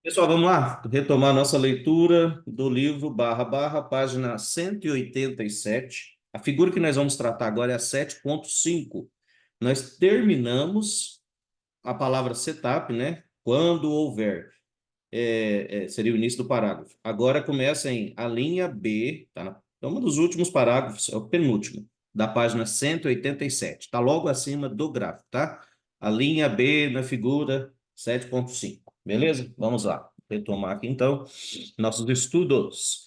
Pessoal, vamos lá, retomar nossa leitura do livro página 187. A figura que nós vamos tratar agora é a 7.5. Nós terminamos a palavra setup, né? Quando houver, seria o início do parágrafo. Agora começa em a linha B, tá? É um dos últimos parágrafos, é o penúltimo, da página 187. Está logo acima do gráfico, tá? A linha B na figura 7.5. Beleza? Vamos lá. Retomar aqui então nossos estudos.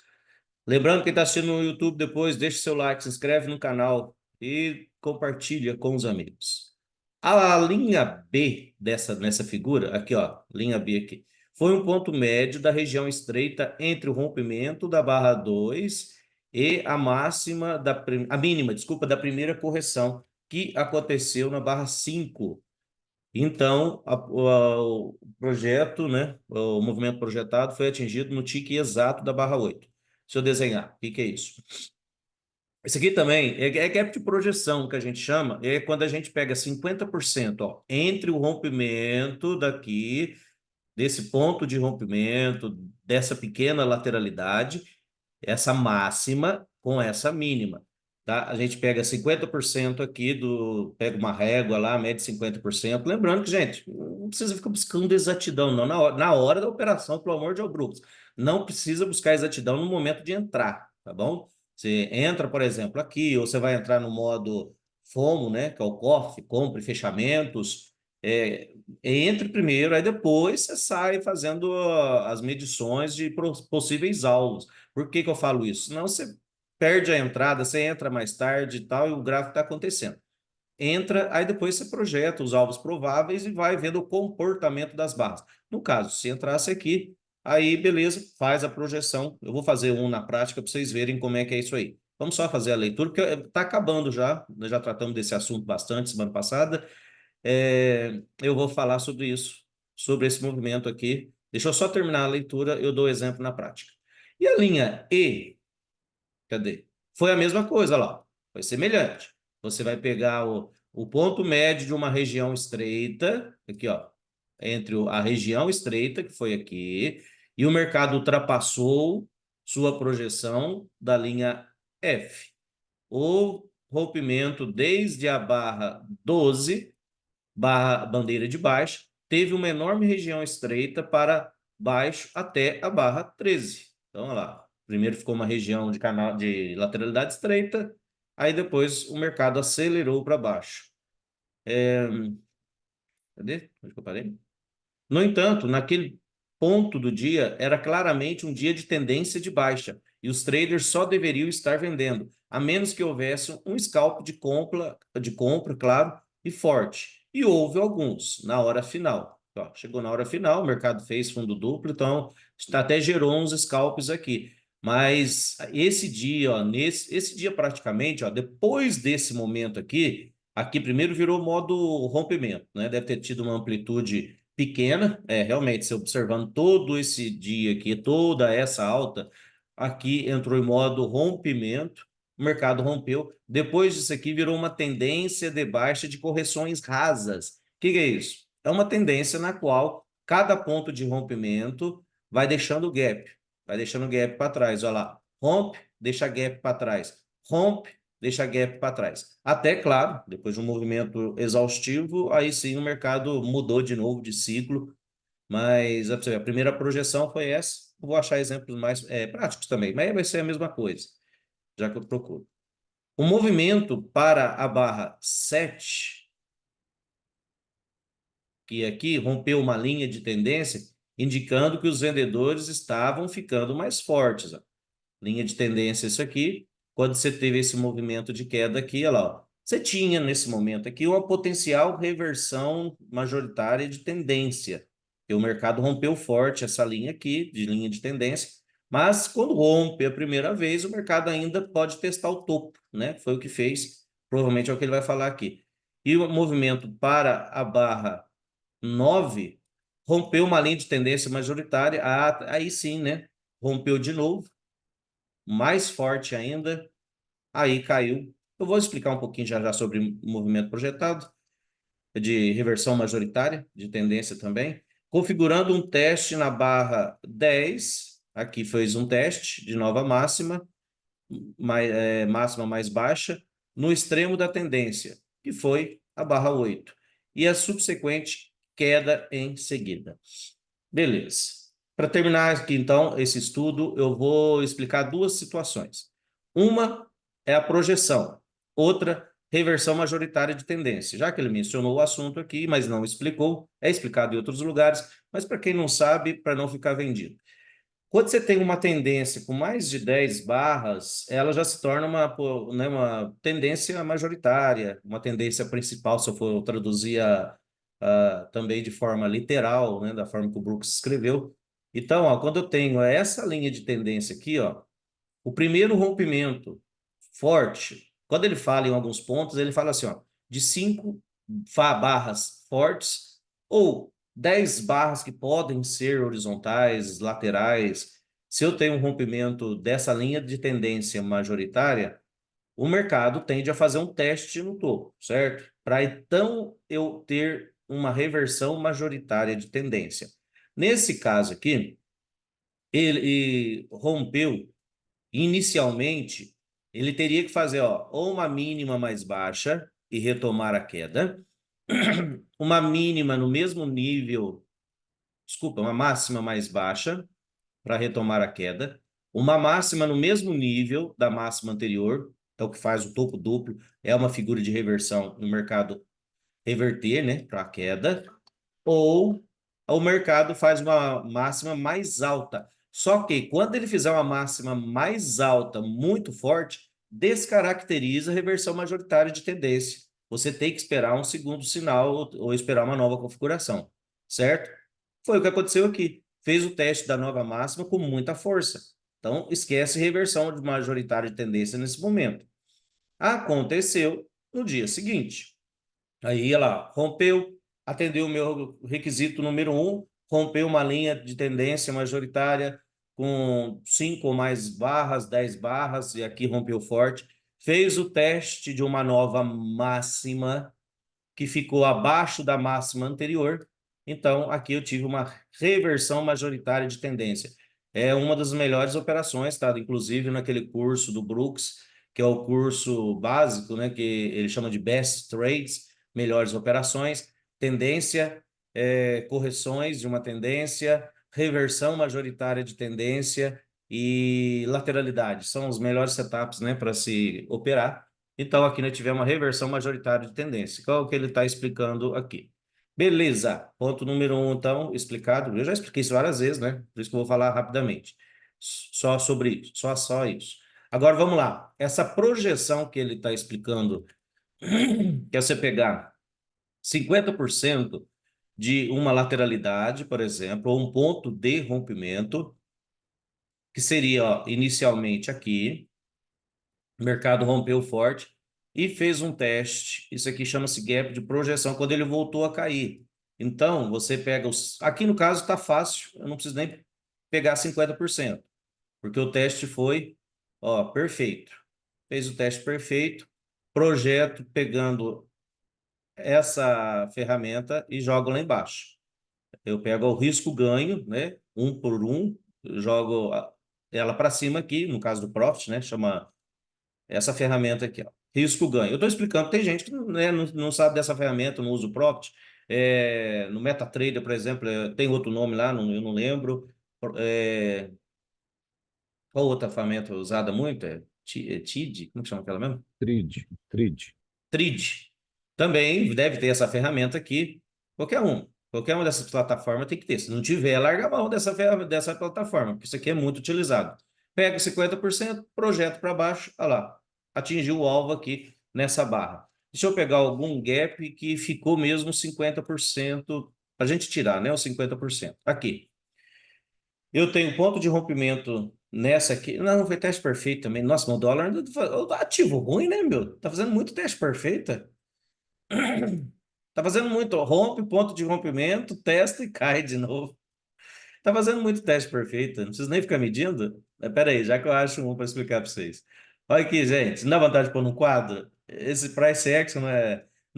Lembrando, quem está assistindo no YouTube depois, deixa seu like, se inscreve no canal e compartilha com os amigos. A linha B nessa figura, aqui ó, linha B aqui, foi um ponto médio da região estreita entre o rompimento da barra 2 e a a mínima, desculpa, da primeira correção, que aconteceu na barra 5. Então, o projeto, né, o movimento projetado foi atingido no tique exato da barra 8. Se eu desenhar, o que é isso? Esse aqui também é gap de projeção, que a gente chama, é quando a gente pega 50%, ó, entre o rompimento daqui, desse ponto de rompimento, dessa pequena lateralidade, essa máxima com essa mínima. Tá? A gente pega 50% aqui pega uma régua lá, mede 50%. Lembrando que, gente, não precisa ficar buscando exatidão, não. Na hora da operação, pelo amor de Deus, não precisa buscar exatidão no momento de entrar, tá bom? Você entra, por exemplo, aqui, ou você vai entrar no modo FOMO, né? Que é o COF, compra e fechamentos. Entre primeiro, aí depois você sai fazendo as medições de possíveis alvos. Por que que eu falo isso? Senão você perde a entrada, você entra mais tarde e tal, e o gráfico está acontecendo. Entra, aí depois você projeta os alvos prováveis e vai vendo o comportamento das barras. No caso, se entrasse aqui, aí beleza, faz a projeção. Eu vou fazer um na prática para vocês verem como é que é isso aí. Vamos só fazer a leitura, porque está acabando já. Nós já tratamos desse assunto bastante semana passada. Eu vou falar sobre isso, sobre esse movimento aqui. Deixa eu só terminar a leitura, eu dou exemplo na prática. E a linha E, cadê? Foi a mesma coisa lá, foi semelhante. Você vai pegar o ponto médio de uma região estreita, aqui ó, entre a região estreita, que foi aqui, e o mercado ultrapassou sua projeção da linha F. O rompimento desde a barra 12 bandeira de baixa, teve uma enorme região estreita para baixo até a barra 13. Então, olha lá. Primeiro ficou uma região de canal de lateralidade estreita, aí depois o mercado acelerou para baixo. Cadê? Onde que eu parei? No entanto, naquele ponto do dia, era claramente um dia de tendência de baixa, e os traders só deveriam estar vendendo, a menos que houvesse um scalp de compra, claro, e forte. E houve alguns na hora final. Ó, chegou na hora final, o mercado fez fundo duplo, então até gerou uns scalps aqui. Mas esse dia, ó, esse dia praticamente, ó, depois desse momento aqui primeiro virou modo rompimento, né? Deve ter tido uma amplitude pequena, realmente, se observando todo esse dia aqui, toda essa alta, aqui entrou em modo rompimento, o mercado rompeu, depois disso aqui virou uma tendência de baixa de correções rasas. O que é isso? É uma tendência na qual cada ponto de rompimento vai deixando gap para trás, olha lá, rompe, deixa gap para trás, rompe, deixa gap para trás. Até, claro, depois de um movimento exaustivo, aí sim o mercado mudou de novo de ciclo, mas a primeira projeção foi essa. Vou achar exemplos mais práticos também, mas vai ser a mesma coisa, já que eu procuro. O movimento para a barra 7, que aqui rompeu uma linha de tendência, indicando que os vendedores estavam ficando mais fortes. Ó. Linha de tendência isso aqui, quando você teve esse movimento de queda aqui, olha lá, ó, você tinha nesse momento aqui uma potencial reversão majoritária de tendência, que o mercado rompeu forte essa linha aqui, de linha de tendência, mas quando rompe a primeira vez, o mercado ainda pode testar o topo, né? Foi o que fez, provavelmente é o que ele vai falar aqui. E o movimento para a barra 9 rompeu uma linha de tendência majoritária, aí sim, né? Rompeu de novo, mais forte ainda, aí caiu. Eu vou explicar um pouquinho já sobre movimento projetado, de reversão majoritária, de tendência também. configurando um teste na barra 10, aqui fez um teste de nova máxima, máxima mais baixa, no extremo da tendência, que foi a barra 8, e a subsequente queda em seguida. Beleza. Para terminar aqui, então, esse estudo, eu vou explicar duas situações. Uma é a projeção, outra, reversão majoritária de tendência. Já que ele mencionou o assunto aqui, mas não explicou, é explicado em outros lugares, mas para quem não sabe, para não ficar vendido. Quando você tem uma tendência com mais de 10 barras, ela já se torna né, uma tendência majoritária, uma tendência principal, se eu for traduzir também de forma literal, né, da forma que o Brooks escreveu. Então, ó, quando eu tenho essa linha de tendência aqui, ó, o primeiro rompimento forte, quando ele fala em alguns pontos, ele fala assim, ó, de 5 barras fortes ou 10 barras que podem ser horizontais, laterais. Se eu tenho um rompimento dessa linha de tendência majoritária, o mercado tende a fazer um teste no topo, certo? Para então eu ter uma reversão majoritária de tendência. Nesse caso aqui, ele rompeu inicialmente, ele teria que fazer ó, ou uma mínima mais baixa e retomar a queda, uma mínima no mesmo nível, desculpa, uma máxima mais baixa para retomar a queda, uma máxima no mesmo nível da máxima anterior, então que faz o topo duplo, é uma figura de reversão no mercado reverter, né, para a queda, ou o mercado faz uma máxima mais alta. Só que quando ele fizer uma máxima mais alta, muito forte, descaracteriza a reversão majoritária de tendência. Você tem que esperar um segundo sinal ou esperar uma nova configuração, certo? Foi o que aconteceu aqui. Fez o teste da nova máxima com muita força. Então, esquece reversão majoritária de tendência nesse momento. Aconteceu no dia seguinte. Aí ela rompeu, atendeu o meu requisito número 1, rompeu uma linha de tendência majoritária com 5 ou mais barras, 10 barras, e aqui rompeu forte. Fez o teste de uma nova máxima que ficou abaixo da máxima anterior. Então, aqui eu tive uma reversão majoritária de tendência. É uma das melhores operações, tá? Inclusive naquele curso do Brooks, que é o curso básico, né? Que ele chama de Best Trades, melhores operações, tendência, correções de uma tendência, reversão majoritária de tendência e lateralidade. São os melhores setups, né, para se operar. Então, aqui nós tivemos uma reversão majoritária de tendência. Qual é o que ele está explicando aqui? Beleza. Ponto número 1, então, explicado. Eu já expliquei isso várias vezes, né? Por isso que eu vou falar rapidamente. Só sobre isso. Só isso. Agora, vamos lá. Essa projeção que ele está explicando, que é você pegar 50% de uma lateralidade, por exemplo, ou um ponto de rompimento, que seria, ó, inicialmente aqui, o mercado rompeu forte e fez um teste. Isso aqui chama-se gap de projeção, quando ele voltou a cair. Então, você pega os... Aqui no caso está fácil, eu não preciso nem pegar 50%, porque o teste foi, ó, perfeito. Fez o teste perfeito, projeto pegando essa ferramenta e jogo lá embaixo. Eu pego o risco-ganho, né? Um por um, jogo ela para cima aqui, no caso do Profit, né? Chama essa ferramenta aqui, ó, risco-ganho. Eu estou explicando, tem gente que né, não sabe dessa ferramenta, não usa o Profit. No MetaTrader, por exemplo, tem outro nome lá, eu não lembro. É, qual outra ferramenta usada muito? TID? Como que chama aquela mesmo? Trid. Trid. Também deve ter essa ferramenta aqui. Qualquer uma dessas plataformas tem que ter. Se não tiver, larga a mão dessa plataforma, porque isso aqui é muito utilizado. Pega 50%, projeta para baixo, olha lá, atingiu o alvo aqui nessa barra. Deixa eu pegar algum gap que ficou mesmo 50%, para a gente tirar, né, os 50%. Aqui. Eu tenho ponto de rompimento nessa aqui. Não, foi teste perfeito também. Nossa, meu dólar ativo ruim, né, meu? Tá fazendo muito teste perfeito. Tá fazendo muito, rompe, ponto de rompimento, testa e cai de novo. Tá fazendo muito teste perfeito, não preciso nem ficar medindo. Mas peraí, já que eu acho um para explicar para vocês. Olha aqui, gente, não dá vontade de pôr no quadro? Esse price action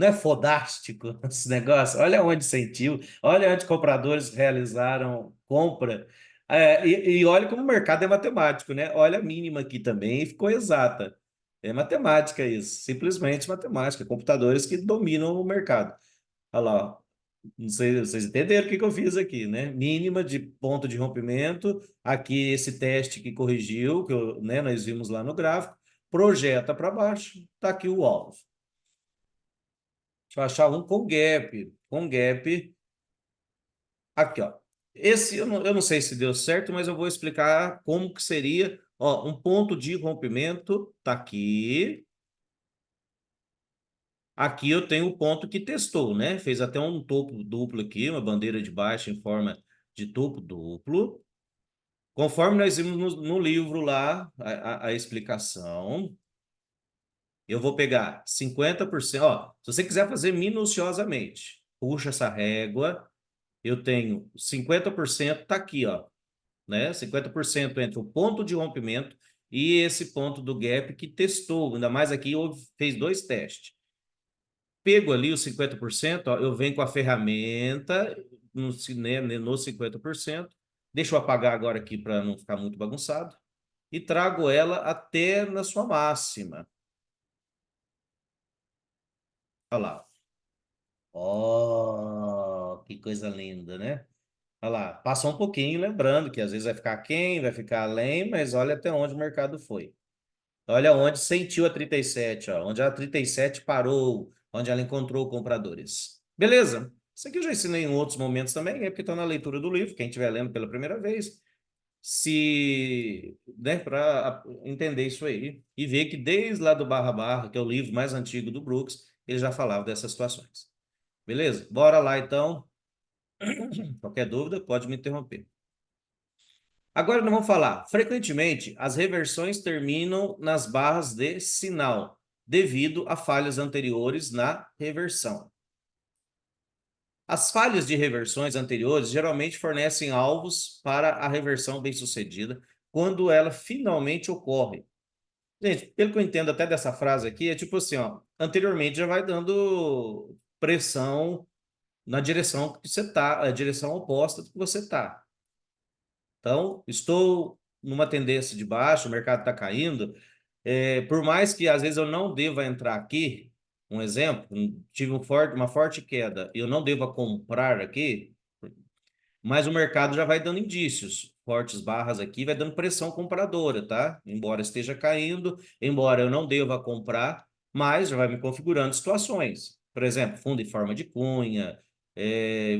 Não é fodástico esse negócio? Olha onde sentiu, olha onde compradores realizaram compra. E olha como o mercado é matemático, né? Olha a mínima aqui também e ficou exata. É matemática isso, simplesmente matemática. Computadores que dominam o mercado. Olha lá, ó. Não sei, vocês entenderam o que que eu fiz aqui, né? Mínima de ponto de rompimento. Aqui esse teste que corrigiu, que né, nós vimos lá no gráfico. Projeta para baixo, está aqui o alvo. Deixa eu achar um com gap. Com gap. Aqui, ó. Esse eu não sei se deu certo, mas eu vou explicar como que seria. Ó, um ponto de rompimento tá aqui. Aqui eu tenho o ponto que testou, né? Fez até um topo duplo aqui, uma bandeira de baixo em forma de topo duplo. Conforme nós vimos no livro lá, a explicação, eu vou pegar 50%. Ó, se você quiser fazer minuciosamente, puxa essa régua. Eu tenho 50% tá aqui, ó, né? 50% entre o ponto de rompimento e esse ponto do gap que testou, ainda mais aqui fez dois testes. Pego ali os 50%, ó, eu venho com a ferramenta no 50%. Deixa eu apagar agora aqui para não ficar muito bagunçado e trago ela até na sua máxima. Olha lá. Ó, que coisa linda, né? Olha lá, passou um pouquinho, lembrando que às vezes vai ficar quem, vai ficar além, mas olha até onde o mercado foi. Olha onde sentiu a 37, ó, onde a 37 parou, onde ela encontrou compradores. Beleza? Isso aqui eu já ensinei em outros momentos também, é porque está na leitura do livro, quem estiver lendo pela primeira vez, se, né, para entender isso aí e ver que desde lá do Barra Barra, que é o livro mais antigo do Brooks, ele já falava dessas situações. Beleza? Bora lá então. Qualquer dúvida, pode me interromper. Agora nós vamos falar. Frequentemente, as reversões terminam nas barras de sinal, devido a falhas anteriores na reversão. As falhas de reversões anteriores geralmente fornecem alvos para a reversão bem-sucedida quando ela finalmente ocorre. Gente, pelo que eu entendo até dessa frase aqui, é tipo assim, ó, anteriormente já vai dando pressão na direção que você está, a direção oposta do que você está. Então, estou numa tendência de baixo, o mercado está caindo. Por mais que às vezes eu não deva entrar aqui, um exemplo, tive uma forte queda, eu não deva comprar aqui, mas o mercado já vai dando indícios, fortes barras aqui, vai dando pressão compradora, tá? Embora esteja caindo, embora eu não deva comprar, mas já vai me configurando situações. Por exemplo, fundo em forma de cunha,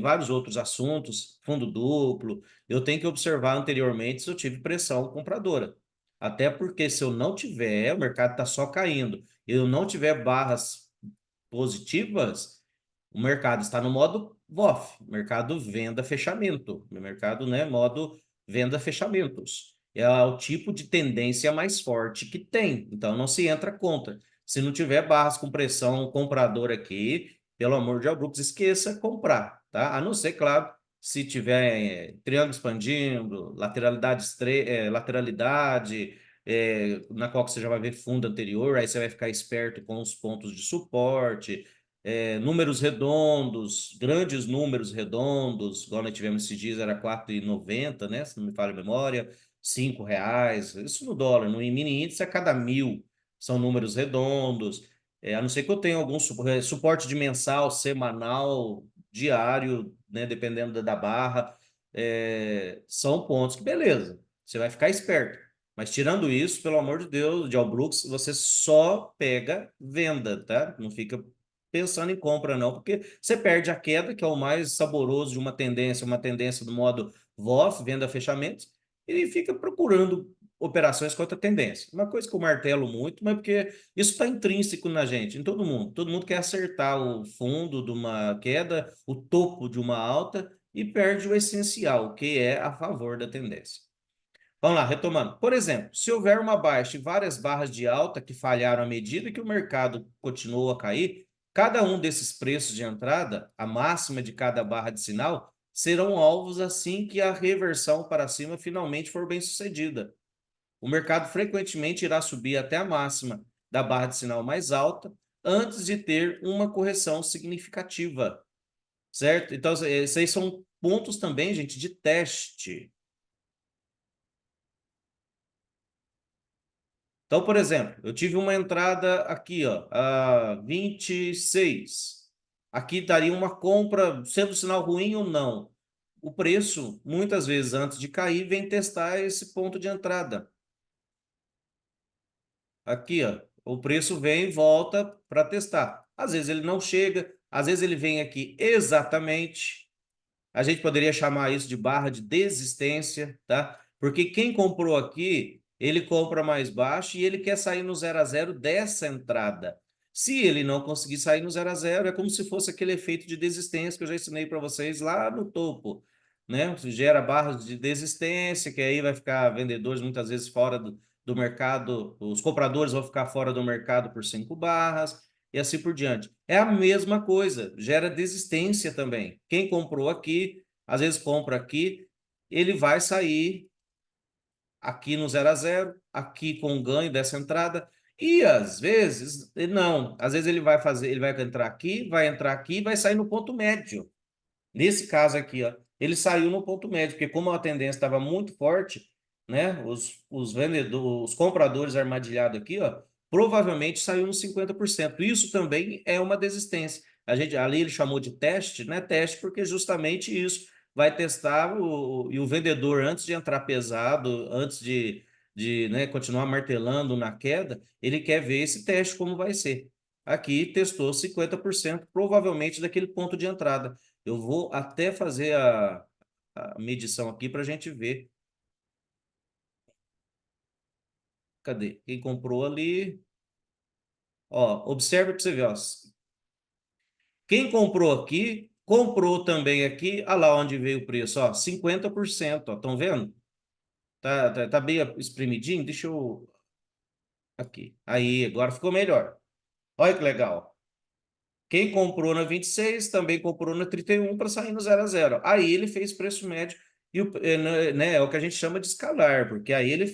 vários outros assuntos, fundo duplo. Eu tenho que observar anteriormente se eu tive pressão compradora. Até porque se eu não tiver, o mercado está só caindo, eu não tiver barras positivas, o mercado está no modo VOF, mercado venda-fechamento, mercado, né, modo venda-fechamentos. É o tipo de tendência mais forte que tem, então não se entra contra. Se não tiver barras com pressão comprador aqui, pelo amor de Deus, esqueça comprar, tá? A não ser, claro, se tiver triângulo expandindo, lateralidade, na qual você já vai ver fundo anterior, aí você vai ficar esperto com os pontos de suporte, números redondos, grandes números redondos, igual nós tivemos esses dias, era 4,90, né? Se não me falha a memória, R$ 5, isso no dólar, no mini índice a cada 1.000, são números redondos, a não ser que eu tenha algum suporte de mensal, semanal, diário, né? Dependendo da barra, são pontos que beleza, você vai ficar esperto. Mas tirando isso, pelo amor de Deus, de Albrooks, você só pega venda, tá? Não fica pensando em compra, não, porque você perde a queda, que é o mais saboroso de uma tendência do modo VOF, venda a fechamentos, e fica procurando operações contra tendência. Uma coisa que eu martelo muito, mas porque isso está intrínseco na gente, em todo mundo. Todo mundo quer acertar o fundo de uma queda, o topo de uma alta, e perde o essencial, que é a favor da tendência. Vamos lá, retomando. Por exemplo, se houver uma baixa e várias barras de alta que falharam à medida que o mercado continuou a cair, cada um desses preços de entrada, a máxima de cada barra de sinal, serão alvos assim que a reversão para cima finalmente for bem sucedida. O mercado frequentemente irá subir até a máxima da barra de sinal mais alta, antes de ter uma correção significativa, certo? Então, esses aí são pontos também, gente, de teste. Então, por exemplo, eu tive uma entrada aqui, ó, a 26. Aqui daria uma compra, sendo sinal ruim ou não. O preço, muitas vezes, antes de cair, vem testar esse ponto de entrada. Aqui, ó, o preço vem e volta para testar. Às vezes ele não chega, às vezes ele vem aqui exatamente. A gente poderia chamar isso de barra de desistência, tá? Porque quem comprou aqui, ele compra mais baixo e ele quer sair no 0 a 0 dessa entrada. Se ele não conseguir sair no 0 a 0, é como se fosse aquele efeito de desistência que eu já ensinei para vocês lá no topo, né? Gera barras de desistência, que aí vai ficar vendedores muitas vezes fora do mercado, os compradores vão ficar fora do mercado por 5 barras e assim por diante. É a mesma coisa, gera desistência também. Quem comprou aqui, às vezes compra aqui, ele vai sair aqui no 0 a 0, aqui com o ganho dessa entrada, e às vezes não, às vezes ele vai entrar aqui e vai sair no ponto médio. Nesse caso aqui, ó, ele saiu no ponto médio, porque como a tendência estava muito forte, né, os vendedores, os compradores armadilhados aqui, ó, provavelmente saiu nos 50%. Isso também é uma desistência. A gente ali ele chamou de teste, né? Teste porque justamente isso vai testar e o vendedor antes de entrar pesado, antes de né, continuar martelando na queda, ele quer ver esse teste como vai ser. Aqui testou 50%, provavelmente daquele ponto de entrada. Eu vou até fazer a medição aqui para a gente ver. Cadê? Quem comprou ali? Ó, observa para você ver, ó. Quem comprou aqui, comprou também aqui. Olha lá onde veio o preço, ó, 50%, ó. Estão vendo? Tá bem espremidinho? Deixa eu... Aqui. Aí, agora ficou melhor. Olha que legal. Quem comprou na 26 também comprou na 31 para sair no 0 a 0. Aí ele fez preço médio e né, é o que a gente chama de escalar, porque aí ele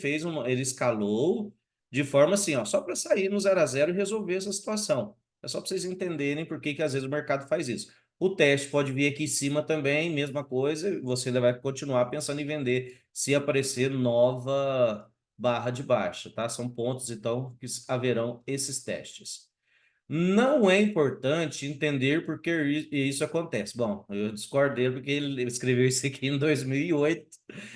escalou de forma assim, ó, só para sair no 0 a 0 e resolver essa situação. É só para vocês entenderem por que às vezes o mercado faz isso. O teste pode vir aqui em cima também, mesma coisa, você ainda vai continuar pensando em vender se aparecer nova barra de baixa, tá? São pontos então que haverão esses testes. Não é importante entender por que isso acontece. Bom, eu discordo dele porque ele escreveu isso aqui em 2008.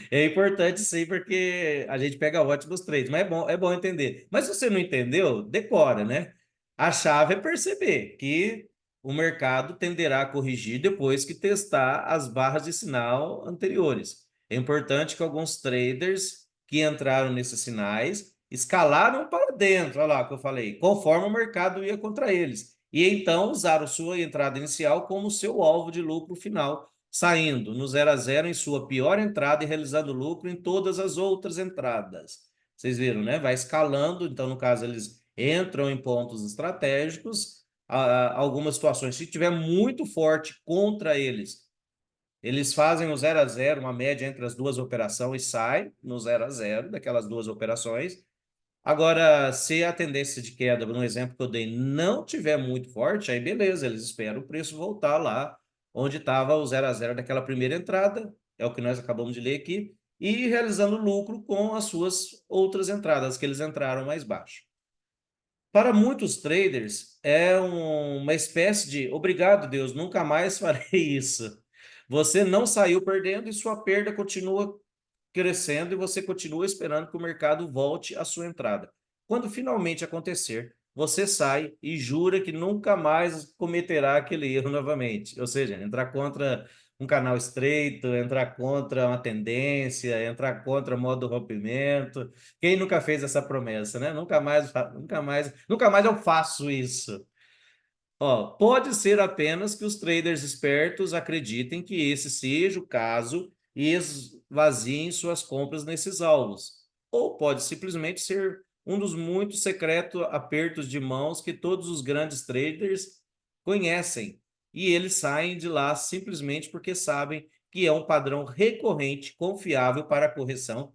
É importante sim, porque a gente pega ótimos trades, mas é bom entender. Mas se você não entendeu, decora, né? A chave é perceber que o mercado tenderá a corrigir depois que testar as barras de sinal anteriores. É importante que alguns traders que entraram nesses sinais escalaram para dentro, olha lá o que eu falei, conforme o mercado ia contra eles. E então usaram sua entrada inicial como seu alvo de lucro final, saindo no 0 a 0 em sua pior entrada e realizando lucro em todas as outras entradas. Vocês viram, né? Vai escalando, então no caso eles entram em pontos estratégicos, algumas situações, se tiver muito forte contra eles, eles fazem o 0 a 0, uma média entre as duas operações, e sai no 0 a 0 daquelas duas operações. Agora, se a tendência de queda, no exemplo que eu dei, não tiver muito forte, aí beleza, eles esperam o preço voltar lá onde estava o 0 a 0 daquela primeira entrada, é o que nós acabamos de ler aqui, e realizando lucro com as suas outras entradas, que eles entraram mais baixo. Para muitos traders, é uma espécie de obrigado, Deus, nunca mais farei isso. Você não saiu perdendo e sua perda continua crescendo e você continua esperando que o mercado volte à sua entrada. Quando finalmente acontecer, você sai e jura que nunca mais cometerá aquele erro novamente. Ou seja, entrar contra um canal estreito, entrar contra uma tendência, entrar contra modo rompimento. Quem nunca fez essa promessa, né? Nunca mais eu faço isso. Ó, pode ser apenas que os traders espertos acreditem que esse seja o caso e esvaziem suas compras nesses alvos. Ou pode simplesmente ser um dos muitos secretos apertos de mãos que todos os grandes traders conhecem. E eles saem de lá simplesmente porque sabem que é um padrão recorrente, confiável para a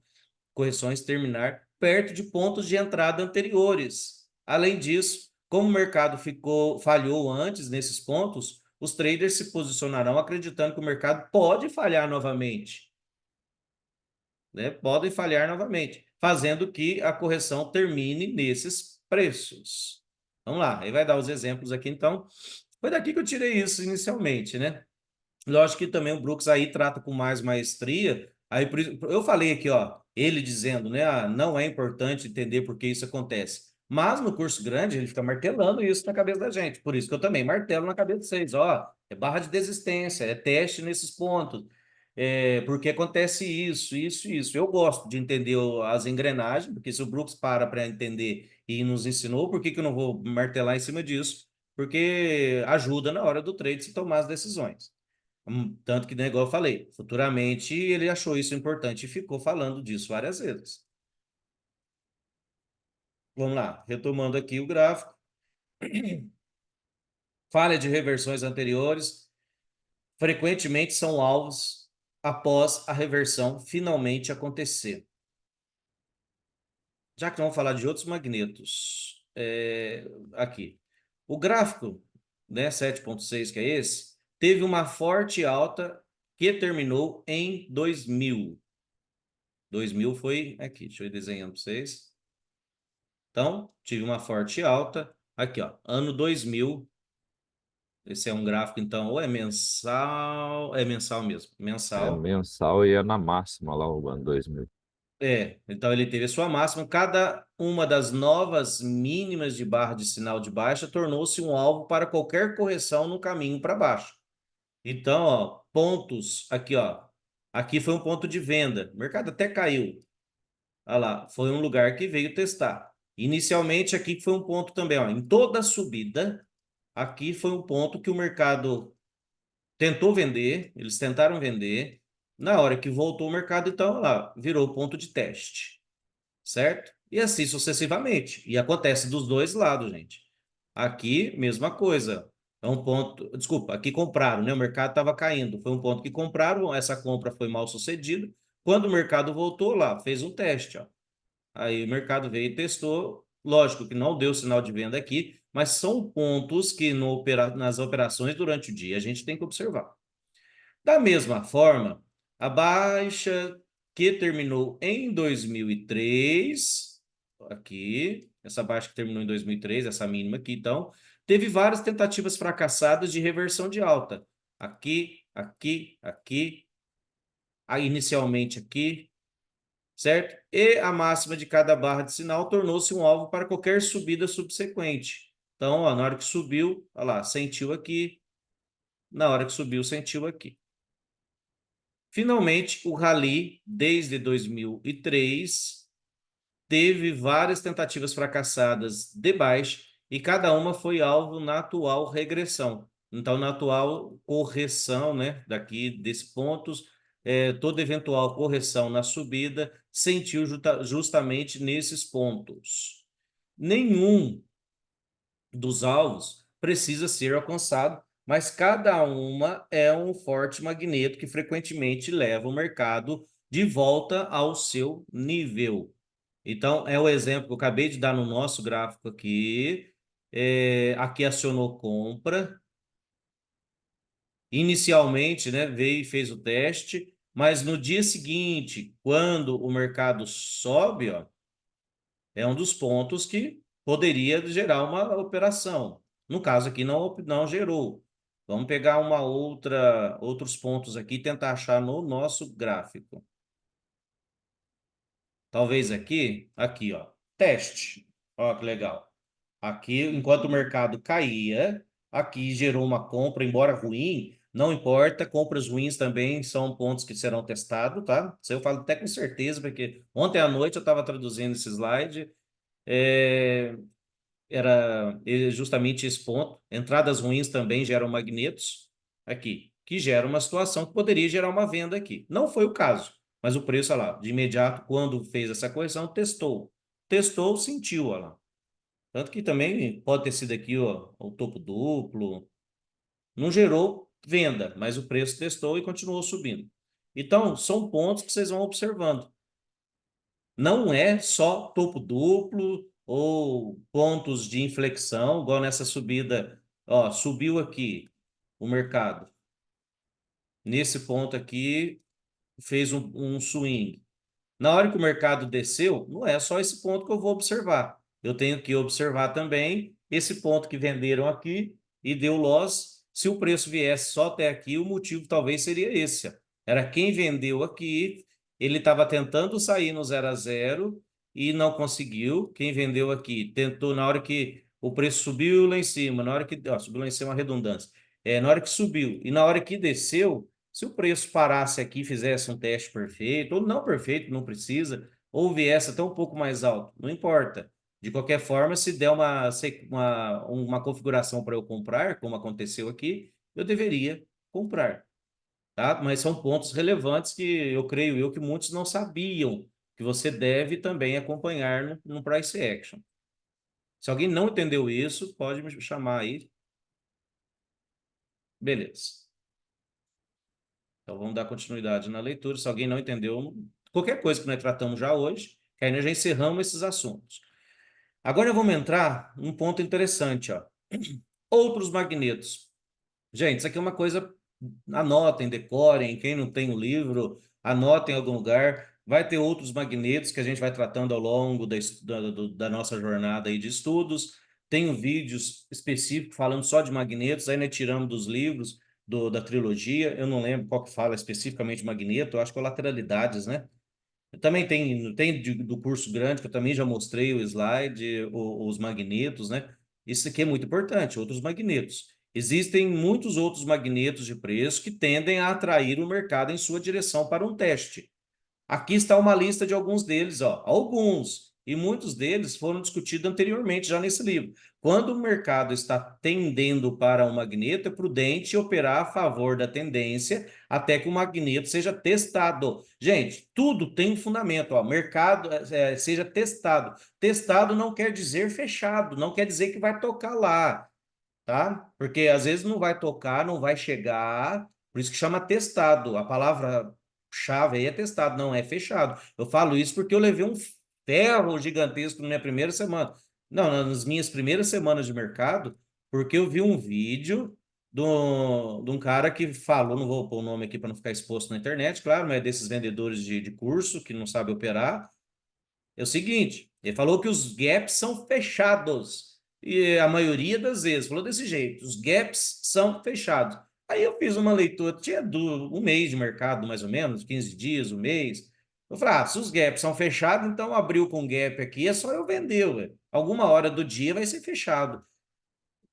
correções terminar perto de pontos de entrada anteriores. Além disso, Como o mercado falhou antes nesses pontos, os traders se posicionarão acreditando que o mercado pode falhar novamente, né? Podem falhar novamente, fazendo que a correção termine nesses preços. Vamos lá, aí vai dar os exemplos aqui, então. Foi daqui que eu tirei isso inicialmente, né? Lógico que também o Brooks aí trata com mais maestria. Aí eu falei aqui, ó, ele dizendo, né, não é importante entender por que isso acontece. Mas no curso grande ele fica martelando isso na cabeça da gente. Por isso que eu também martelo na cabeça de vocês, ó, é barra de desistência, é teste nesses pontos. Porque acontece isso. Eu gosto de entender as engrenagens, porque se o Brooks para entender e nos ensinou, por que que eu não vou martelar em cima disso? Porque ajuda na hora do trade se tomar as decisões. Tanto que, né, igual eu falei, futuramente ele achou isso importante e ficou falando disso várias vezes. Vamos lá, retomando aqui o gráfico. Falha de reversões anteriores frequentemente são alvos após a reversão finalmente acontecer. Já que vamos falar de outros magnetos, aqui. O gráfico, né, 7.6, que é esse, teve uma forte alta que terminou em 2000. 2000 foi aqui, deixa eu ir desenhando para vocês. Então, tive uma forte alta. Aqui, ó, ano 2000. Esse é um gráfico, então, ou é mensal mesmo, É mensal. mensal e é na máxima lá o ano 2000. Então ele teve a sua máxima. Cada uma das novas mínimas de barra de sinal de baixa tornou-se um alvo para qualquer correção no caminho para baixo. Então, ó, pontos aqui, ó. Aqui foi um ponto de venda. O mercado até caiu. Olha lá, foi um lugar que veio testar. Inicialmente, aqui foi um ponto também, ó, em toda a subida, aqui foi um ponto que o mercado tentou vender, eles tentaram vender. Na hora que voltou o mercado, então, olha lá, virou ponto de teste, certo? E assim sucessivamente. E acontece dos dois lados, gente. Aqui, mesma coisa. É um ponto. Desculpa, aqui compraram, né? O mercado estava caindo. Foi um ponto que compraram, essa compra foi mal sucedida. Quando o mercado voltou lá, fez um teste, ó. Aí o mercado veio e testou. Lógico que não deu sinal de venda aqui, mas são pontos que nas operações durante o dia a gente tem que observar. Da mesma forma, a baixa que terminou em 2003, aqui, essa baixa que terminou em 2003, essa mínima aqui, então, teve várias tentativas fracassadas de reversão de alta. Aqui, aí inicialmente aqui, certo? E a máxima de cada barra de sinal tornou-se um alvo para qualquer subida subsequente. Então, ó, na hora que subiu, olha lá, sentiu aqui, na hora que subiu, sentiu aqui. Finalmente, o rally, desde 2003, teve várias tentativas fracassadas de baixa e cada uma foi alvo na atual regressão. Então, na atual correção, né, daqui desses pontos, toda eventual correção na subida sentiu justamente nesses pontos. Nenhum dos alvos precisa ser alcançado, mas cada uma é um forte magneto que frequentemente leva o mercado de volta ao seu nível. Então, é o exemplo que eu acabei de dar no nosso gráfico aqui. Aqui acionou compra. Inicialmente, né, veio e fez o teste, mas no dia seguinte, quando o mercado sobe, ó, é um dos pontos que poderia gerar uma operação. No caso aqui, não gerou. Vamos pegar outros pontos aqui e tentar achar no nosso gráfico. Talvez aqui, ó, teste. Ó, que legal. Aqui, enquanto o mercado caía, aqui gerou uma compra, embora ruim, não importa, compras ruins também são pontos que serão testados, tá? Isso eu falo até com certeza, porque ontem à noite eu estava traduzindo esse slide, é, era justamente esse ponto. Entradas ruins também geram magnetos aqui, que gera uma situação que poderia gerar uma venda aqui. Não foi o caso, mas o preço, olha lá, de imediato, quando fez essa correção, testou. Testou, sentiu, olha lá. Tanto que também pode ter sido aqui, ó, o topo duplo. Não gerou venda, mas o preço testou e continuou subindo. Então, são pontos que vocês vão observando. Não é só topo duplo, ou pontos de inflexão, igual nessa subida, ó, subiu aqui o mercado. Nesse ponto aqui, fez um swing. Na hora que o mercado desceu, não é só esse ponto que eu vou observar. Eu tenho que observar também esse ponto que venderam aqui e deu loss. Se o preço viesse só até aqui, o motivo talvez seria esse. Era quem vendeu aqui, ele estava tentando sair no 0 a 0 e não conseguiu. Quem vendeu aqui tentou, na hora que o preço subiu lá em cima, na hora que, ó, subiu lá em cima, uma redundância. Na hora que subiu e na hora que desceu, se o preço parasse aqui, fizesse um teste perfeito, ou não perfeito, não precisa, ou viesse até um pouco mais alto, não importa. De qualquer forma, se der uma configuração para eu comprar, como aconteceu aqui, eu deveria comprar, tá? Mas são pontos relevantes que eu creio eu que muitos não sabiam, que você deve também acompanhar no price action. Se alguém não entendeu isso, pode me chamar aí. Beleza. Então vamos dar continuidade na leitura. Se alguém não entendeu, qualquer coisa que nós tratamos já hoje, que aí nós já encerramos esses assuntos. Agora vamos entrar num ponto interessante, ó. Outros magnetos. Gente, isso aqui é uma coisa, anotem, decorem, quem não tem o livro, anotem em algum lugar. Vai ter outros magnetos que a gente vai tratando ao longo da nossa jornada aí de estudos. Tenho vídeos específicos falando só de magnetos, aí nós tiramos dos livros da trilogia. Eu não lembro qual que fala especificamente de magneto, eu acho que é lateralidades, né? Também tem do curso grande, que eu também já mostrei o slide, os magnetos, né? Isso aqui é muito importante, outros magnetos. Existem muitos outros magnetos de preço que tendem a atrair o mercado em sua direção para um teste. Aqui está uma lista de alguns deles, ó, alguns, e muitos deles foram discutidos anteriormente já nesse livro. Quando o mercado está tendendo para um magneto, é prudente operar a favor da tendência até que o magneto seja testado. Gente, tudo tem um fundamento, ó, mercado seja testado. Testado não quer dizer fechado, não quer dizer que vai tocar lá, tá? Porque às vezes não vai tocar, não vai chegar, por isso que chama testado. A palavra-chave aí é testado, não é fechado. Eu falo isso porque eu levei um ferro gigantesco na minha primeira semana. Não, nas minhas primeiras semanas de mercado, porque eu vi um vídeo de um cara que falou, não vou pôr o nome aqui para não ficar exposto na internet, claro, mas é desses vendedores de curso que não sabem operar. É o seguinte, ele falou que os gaps são fechados. E a maioria das vezes falou desse jeito, os gaps são fechados. Aí eu fiz uma leitura, tinha um mês de mercado, mais ou menos, 15 dias, um mês. Eu falei, se os gaps são fechados, então abriu com gap aqui, é só eu vender, ué. Alguma hora do dia vai ser fechado.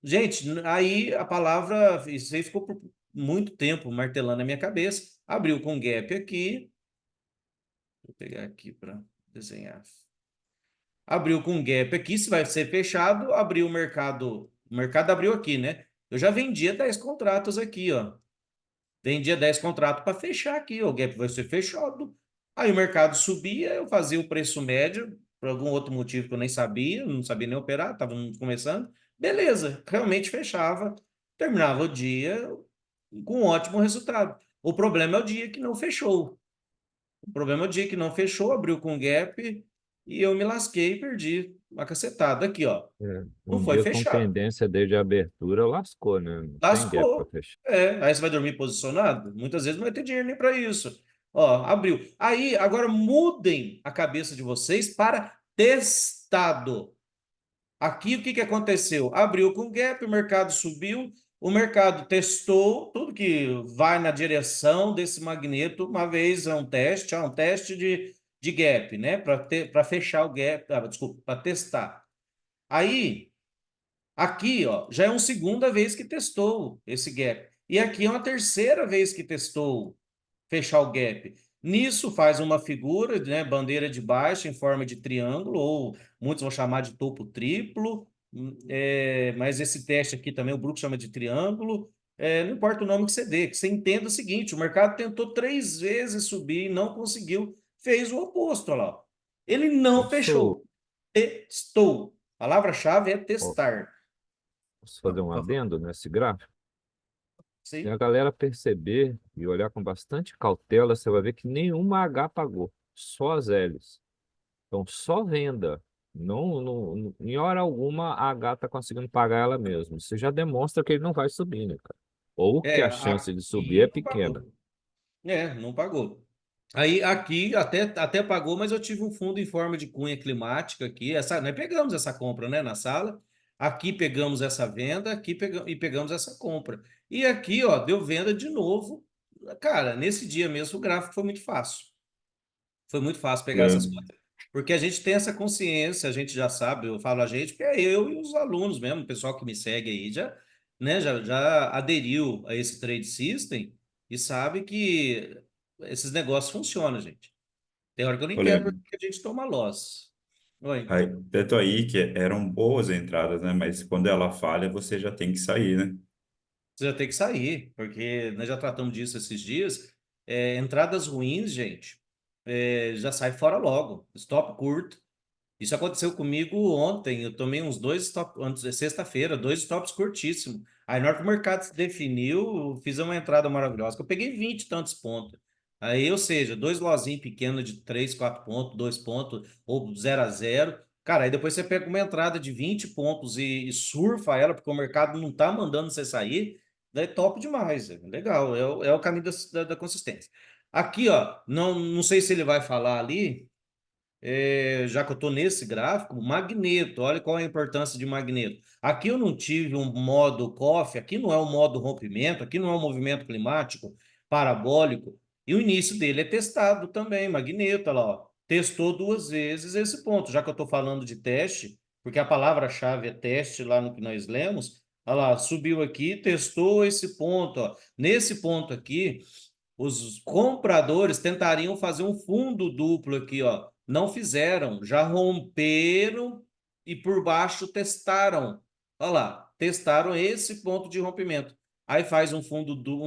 Gente, aí a palavra, isso aí ficou por muito tempo martelando na minha cabeça. Abriu com gap aqui. Vou pegar aqui para desenhar. Abriu com gap aqui, se vai ser fechado, abriu o mercado abriu aqui, né? Eu já vendia 10 contratos aqui, ó. Vendia 10 contratos para fechar aqui, ó. O gap vai ser fechado. Aí o mercado subia, eu fazia o preço médio, por algum outro motivo que eu nem sabia, não sabia nem operar, estava começando. Beleza, realmente fechava, terminava o dia com um ótimo resultado. O problema é o dia que não fechou. O problema é o dia que não fechou, abriu com gap e eu me lasquei e perdi uma cacetada. Aqui, ó. Não Um foi dia com fechado. tendência desde a abertura, lascou, né? Não tem gap para Lascou. fechar. Aí você vai dormir posicionado? Muitas vezes não vai ter dinheiro nem para isso. Ó, abriu. Aí, agora mudem a cabeça de vocês para testado. Aqui o que aconteceu? Abriu com gap, o mercado subiu, o mercado testou tudo que vai na direção desse magneto. Uma vez é um teste de gap, né? Para fechar o gap, desculpa, para testar. Aí, aqui, ó, já é uma segunda vez que testou esse gap. E aqui é uma terceira vez que testou fechar o gap. Nisso faz uma figura, né, bandeira de baixa em forma de triângulo, ou muitos vão chamar de topo triplo, mas esse teste aqui também o Brook chama de triângulo. Não importa o nome que você dê, que você entenda o seguinte: o mercado tentou 3 vezes subir e não conseguiu, fez o oposto, olha lá. Ele não Posso, fechou, testou. A palavra-chave é ó, testar. posso fazer um adendo nesse gráfico? Se Sim. a galera perceber e olhar com bastante cautela, você vai ver que nenhuma H pagou, só as L's. Então, só venda. Em hora alguma a H está conseguindo pagar ela mesma. Você já demonstra que ele não vai subir, né, cara? Ou que a chance de subir é Aqui não pequena. pagou. Não pagou. Aí aqui até pagou, mas eu tive um fundo em forma de cunha climática aqui. Nós pegamos essa compra, né, na sala. Aqui pegamos essa venda, e pegamos essa compra. E aqui, ó, deu venda de novo. Cara, nesse dia mesmo o gráfico foi muito fácil. Foi muito fácil pegar essas É, coisas. Porque a gente tem essa consciência, a gente já sabe, eu falo a gente, porque é eu e os alunos mesmo, o pessoal que me segue aí já, né, já aderiu a esse trade system e sabe que esses negócios funcionam, gente. Tem hora que eu não olha, entendo porque a gente toma loss. Oi. tanto aí que eram boas entradas, né? Mas quando ela falha, você já tem que sair, né? Você já tem que sair, porque nós já tratamos disso esses dias. Entradas ruins, gente, já sai fora logo. Stop curto. Isso aconteceu comigo ontem. Eu tomei uns dois stop, antes, sexta-feira, dois stops curtíssimos. Aí, na hora que o mercado se definiu, eu fiz uma entrada maravilhosa, que eu peguei 20 e tantos pontos. Aí, ou seja, dois lozinhos pequenos de 3 4 pontos, 2 pontos, ou 0 a 0. Cara, aí depois você pega uma entrada de 20 pontos e surfa ela, porque o mercado não tá mandando você sair. Daí top demais. Legal, é o caminho da consistência. Aqui, ó, não sei se ele vai falar ali, já que eu estou nesse gráfico, magneto, olha qual é a importância de magneto. Aqui eu não tive um modo COF, aqui não é um modo rompimento, aqui não é um movimento climático parabólico, e o início dele é testado também, magneto, olha lá, ó, testou duas vezes esse ponto, já que eu estou falando de teste, porque a palavra-chave é teste lá no que nós lemos, olha lá, subiu aqui, testou esse ponto, ó. Nesse ponto aqui, os compradores tentariam fazer um fundo duplo aqui, ó. Não fizeram, já romperam e por baixo testaram. Olha lá, testaram esse ponto de rompimento. Aí faz um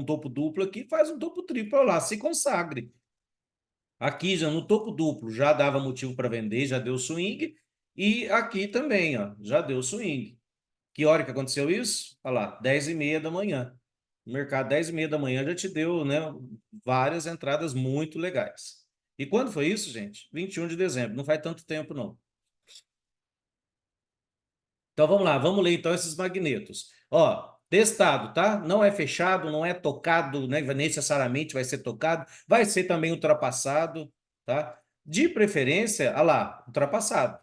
topo duplo aqui, faz um topo triplo, olha lá, se consagre. Aqui já no topo duplo já dava motivo para vender, já deu swing. E aqui também, ó, já deu swing. Que hora que aconteceu isso? Olha lá, 10h30 da manhã. O mercado, 10h30 da manhã, já te deu, né, várias entradas muito legais. E quando foi isso, gente? 21 de dezembro. Não faz tanto tempo, não. Então vamos lá, vamos ler então esses magnetos. Ó, testado, tá? Não é fechado, não é tocado, né? Necessariamente vai ser tocado, vai ser também ultrapassado, tá? De preferência, olha lá, ultrapassado.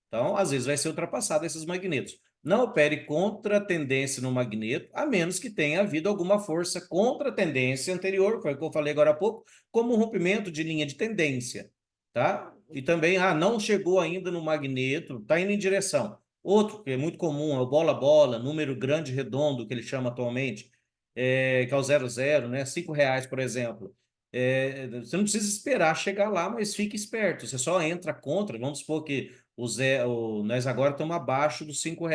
Então, às vezes vai ser ultrapassado esses magnetos. Não opere contra a tendência no magneto, a menos que tenha havido alguma força contra a tendência anterior, foi o que eu falei agora há pouco, como um rompimento de linha de tendência, tá? E também, não chegou ainda no magneto, está indo em direção. Outro que é muito comum é o bola-bola, número grande redondo, que ele chama atualmente, que é o 00, né? R$ 5, por exemplo. Você não precisa esperar chegar lá, mas fique esperto. Você só entra contra, vamos supor que nós agora estamos abaixo dos R$ 5.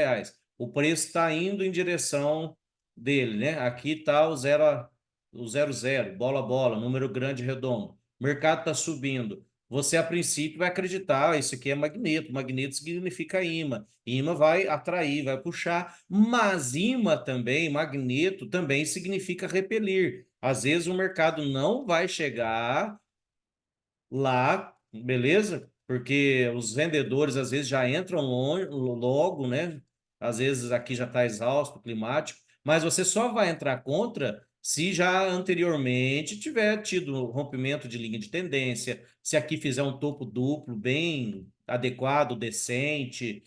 O preço está indo em direção dele, né? Aqui está o 00, bola, bola, número grande redondo. O mercado está subindo. Você, a princípio, vai acreditar, isso aqui é magneto. Magneto significa imã. Imã vai atrair, vai puxar. Mas imã também, magneto, também significa repelir. Às vezes o mercado não vai chegar lá, beleza? Porque os vendedores às vezes já entram logo, né? Às vezes aqui já está exausto, climático, mas você só vai entrar contra se já anteriormente tiver tido rompimento de linha de tendência, se aqui fizer um topo duplo bem adequado, decente,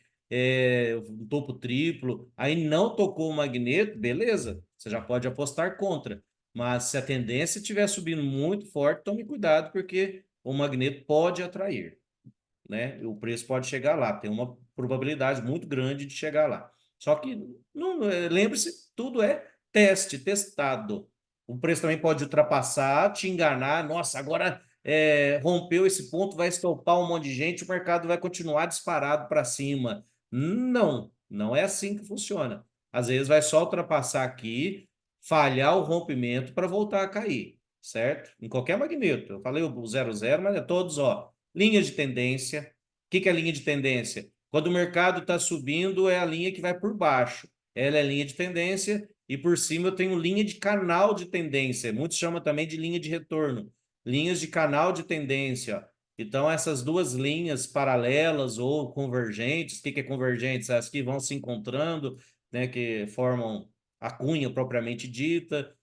um topo triplo, aí não tocou o magneto, beleza? Você já pode apostar contra. Mas se a tendência estiver subindo muito forte, tome cuidado, porque o magneto pode atrair, né? O preço pode chegar lá, tem uma probabilidade muito grande de chegar lá. Só que lembre-se, tudo é testado. O preço também pode ultrapassar, te enganar. Nossa, agora rompeu esse ponto, vai estopar um monte de gente, o mercado vai continuar disparado para cima. Não é assim que funciona. Às vezes vai só ultrapassar aqui, falhar o rompimento para voltar a cair, certo? Em qualquer magneto. Eu falei o 00, mas é todos, ó. Linha de tendência. O que é linha de tendência? Quando o mercado está subindo, é a linha que vai por baixo. Ela é linha de tendência e por cima eu tenho linha de canal de tendência. Muitos chamam também de linha de retorno. Linhas de canal de tendência. Então, essas duas linhas paralelas ou convergentes, o que é convergentes? As que vão se encontrando, né, que formam a cunha propriamente dita.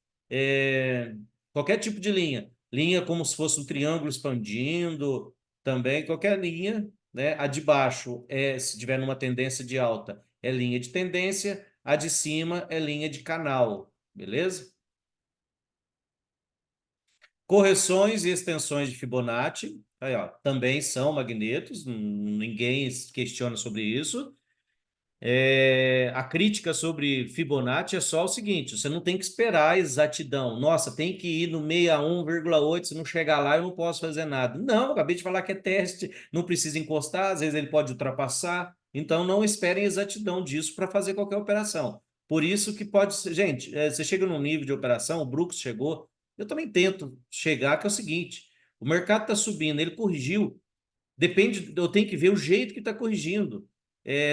Qualquer tipo de linha. Linha como se fosse um triângulo expandindo, também, qualquer linha, né? A de baixo, se tiver numa tendência de alta, é linha de tendência, a de cima é linha de canal, beleza? Correções e extensões de Fibonacci, aí, ó, também são magnetos, ninguém questiona sobre isso. A crítica sobre Fibonacci é só o seguinte: você não tem que esperar a exatidão. Nossa, tem que ir no 61,8, se não chegar lá eu não posso fazer nada. Não, acabei de falar que é teste, não precisa encostar, às vezes ele pode ultrapassar. Então não esperem exatidão disso para fazer qualquer operação. Por isso que pode ser, gente, você chega num nível de operação, o Brooks chegou, eu também tento chegar, que é o seguinte: o mercado está subindo, ele corrigiu. Depende, eu tenho que ver o jeito que está corrigindo.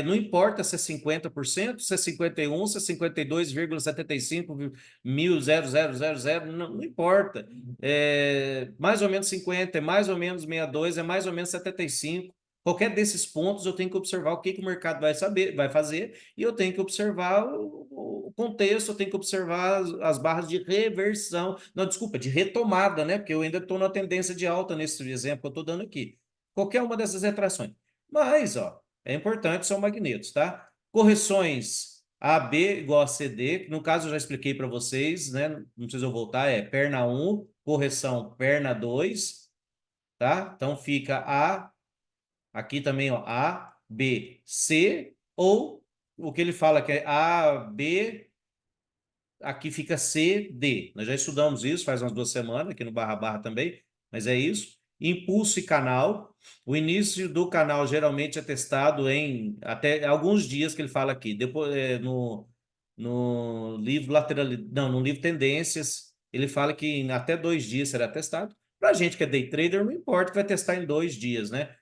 Não importa se é 50%, se é 51%, se é 52,75 mil, 0000, não importa. Mais ou menos 50, é mais ou menos 62, é mais ou menos 75. Qualquer desses pontos eu tenho que observar o que o mercado vai fazer, e eu tenho que observar o contexto, eu tenho que observar as barras de reversão, não, desculpa, de retomada, né? Porque eu ainda estou na tendência de alta nesse exemplo que eu estou dando aqui. Qualquer uma dessas retrações. Mas, ó, é importante, são magnetos, tá? Correções AB igual a CD, que no caso eu já expliquei para vocês, né? Não precisa eu voltar, é perna 1, correção perna 2, tá? Então fica A, aqui também, ó, A, B, C, ou o que ele fala que é A, B, aqui fica C, D. Nós já estudamos isso faz umas 2 semanas, aqui no Barra Barra também, mas é isso. Impulso e canal. O início do canal geralmente é testado em até alguns dias que ele fala aqui. Depois, no livro lateral, não, no livro Tendências, ele fala que em até 2 dias será testado. Para a gente que é day trader, não importa que vai testar em 2 dias, né?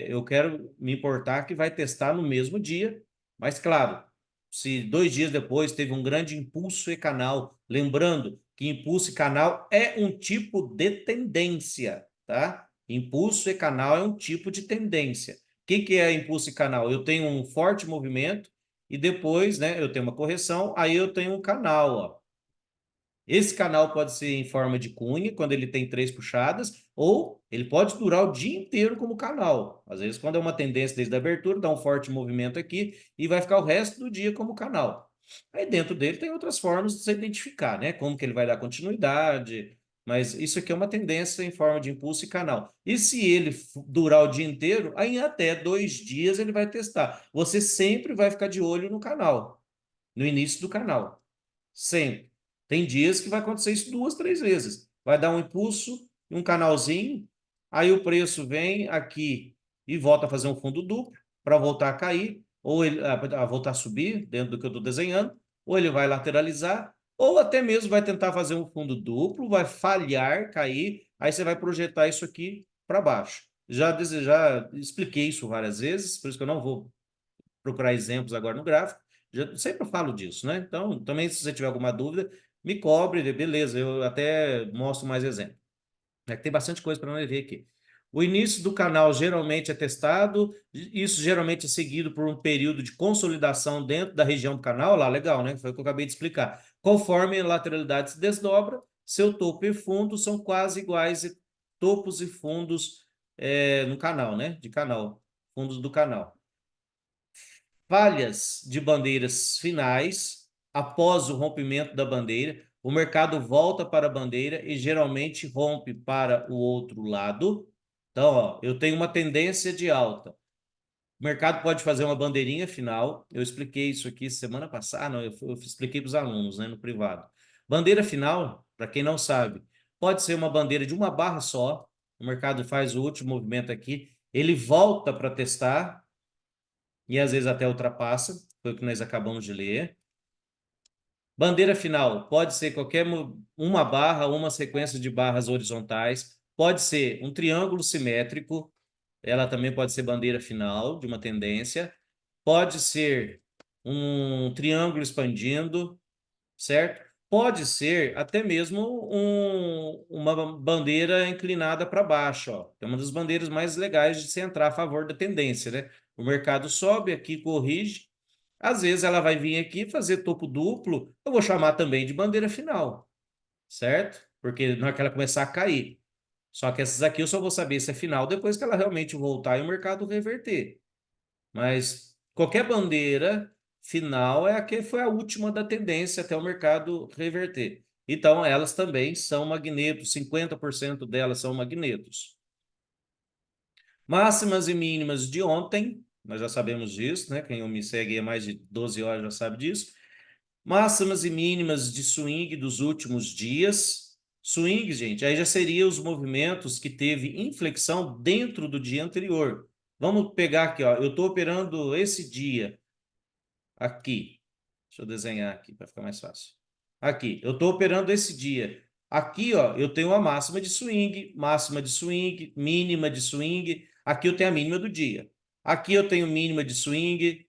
Eu quero me importar que vai testar no mesmo dia, mas claro, se 2 dias depois teve um grande impulso e canal, lembrando que impulso e canal é um tipo de tendência, tá? Impulso e canal é um tipo de tendência. O que é impulso e canal? Eu tenho um forte movimento e depois, né, eu tenho uma correção, aí eu tenho um canal, ó. Esse canal pode ser em forma de cunha, quando ele tem 3 puxadas, ou ele pode durar o dia inteiro como canal. Às vezes, quando é uma tendência desde a abertura, dá um forte movimento aqui e vai ficar o resto do dia como canal. Aí dentro dele tem outras formas de você identificar, né? Como que ele vai dar continuidade, mas isso aqui é uma tendência em forma de impulso e canal. E se ele durar o dia inteiro, aí em até 2 dias ele vai testar. Você sempre vai ficar de olho no canal, no início do canal. Sempre. Tem dias que vai acontecer isso 2, 3 vezes. Vai dar um impulso, um canalzinho, aí o preço vem aqui e volta a fazer um fundo duplo para voltar a cair, ou ele a voltar a subir dentro do que eu estou desenhando, ou ele vai lateralizar, ou até mesmo vai tentar fazer um fundo duplo, vai falhar, cair, aí você vai projetar isso aqui para baixo. Já expliquei isso várias vezes, por isso que eu não vou procurar exemplos agora no gráfico. Já sempre falo disso, né? Então, também se você tiver alguma dúvida, me cobre, beleza, eu até mostro mais exemplos. Tem bastante coisa para nós ver aqui. O início do canal geralmente é testado, isso geralmente é seguido por um período de consolidação dentro da região do canal, lá, legal, né? Foi o que eu acabei de explicar. Conforme a lateralidade se desdobra, seu topo e fundo são quase iguais, topos e fundos no canal, né? De canal, fundos do canal. Falhas de bandeiras finais, após o rompimento da bandeira, o mercado volta para a bandeira e geralmente rompe para o outro lado. Então, ó, eu tenho uma tendência de alta. O mercado pode fazer uma bandeirinha final. Eu expliquei isso aqui semana passada, não, eu expliquei para os alunos, né, no privado. Bandeira final, para quem não sabe, pode ser uma bandeira de uma barra só. O mercado faz o último movimento aqui, ele volta para testar e às vezes até ultrapassa, foi o que nós acabamos de ler. Bandeira final pode ser qualquer uma barra, uma sequência de barras horizontais, pode ser um triângulo simétrico, ela também pode ser bandeira final de uma tendência, pode ser um triângulo expandindo, certo? Pode ser até mesmo uma bandeira inclinada para baixo, ó. É uma das bandeiras mais legais de se entrar a favor da tendência, né? O mercado sobe aqui, corrige. Às vezes ela vai vir aqui fazer topo duplo. Eu vou chamar também de bandeira final, certo? Porque na hora que ela começar a cair. Só que essas aqui eu só vou saber se é final depois que ela realmente voltar e o mercado reverter. Mas qualquer bandeira final é a que foi a última da tendência até o mercado reverter. Então, elas também são magnetos, 50% delas são magnetos. Máximas e mínimas de ontem, nós já sabemos disso, né? Quem me segue há mais de 12 horas já sabe disso. Máximas e mínimas de swing dos últimos dias. Swing, gente, aí já seria os movimentos que teve inflexão dentro do dia anterior. Vamos pegar aqui, ó. Eu estou operando esse dia aqui. Deixa eu desenhar aqui para ficar mais fácil. Aqui, eu estou operando esse dia. Aqui, ó, eu tenho a máxima de swing, mínima de swing. Aqui eu tenho a mínima do dia. Aqui eu tenho mínima de swing.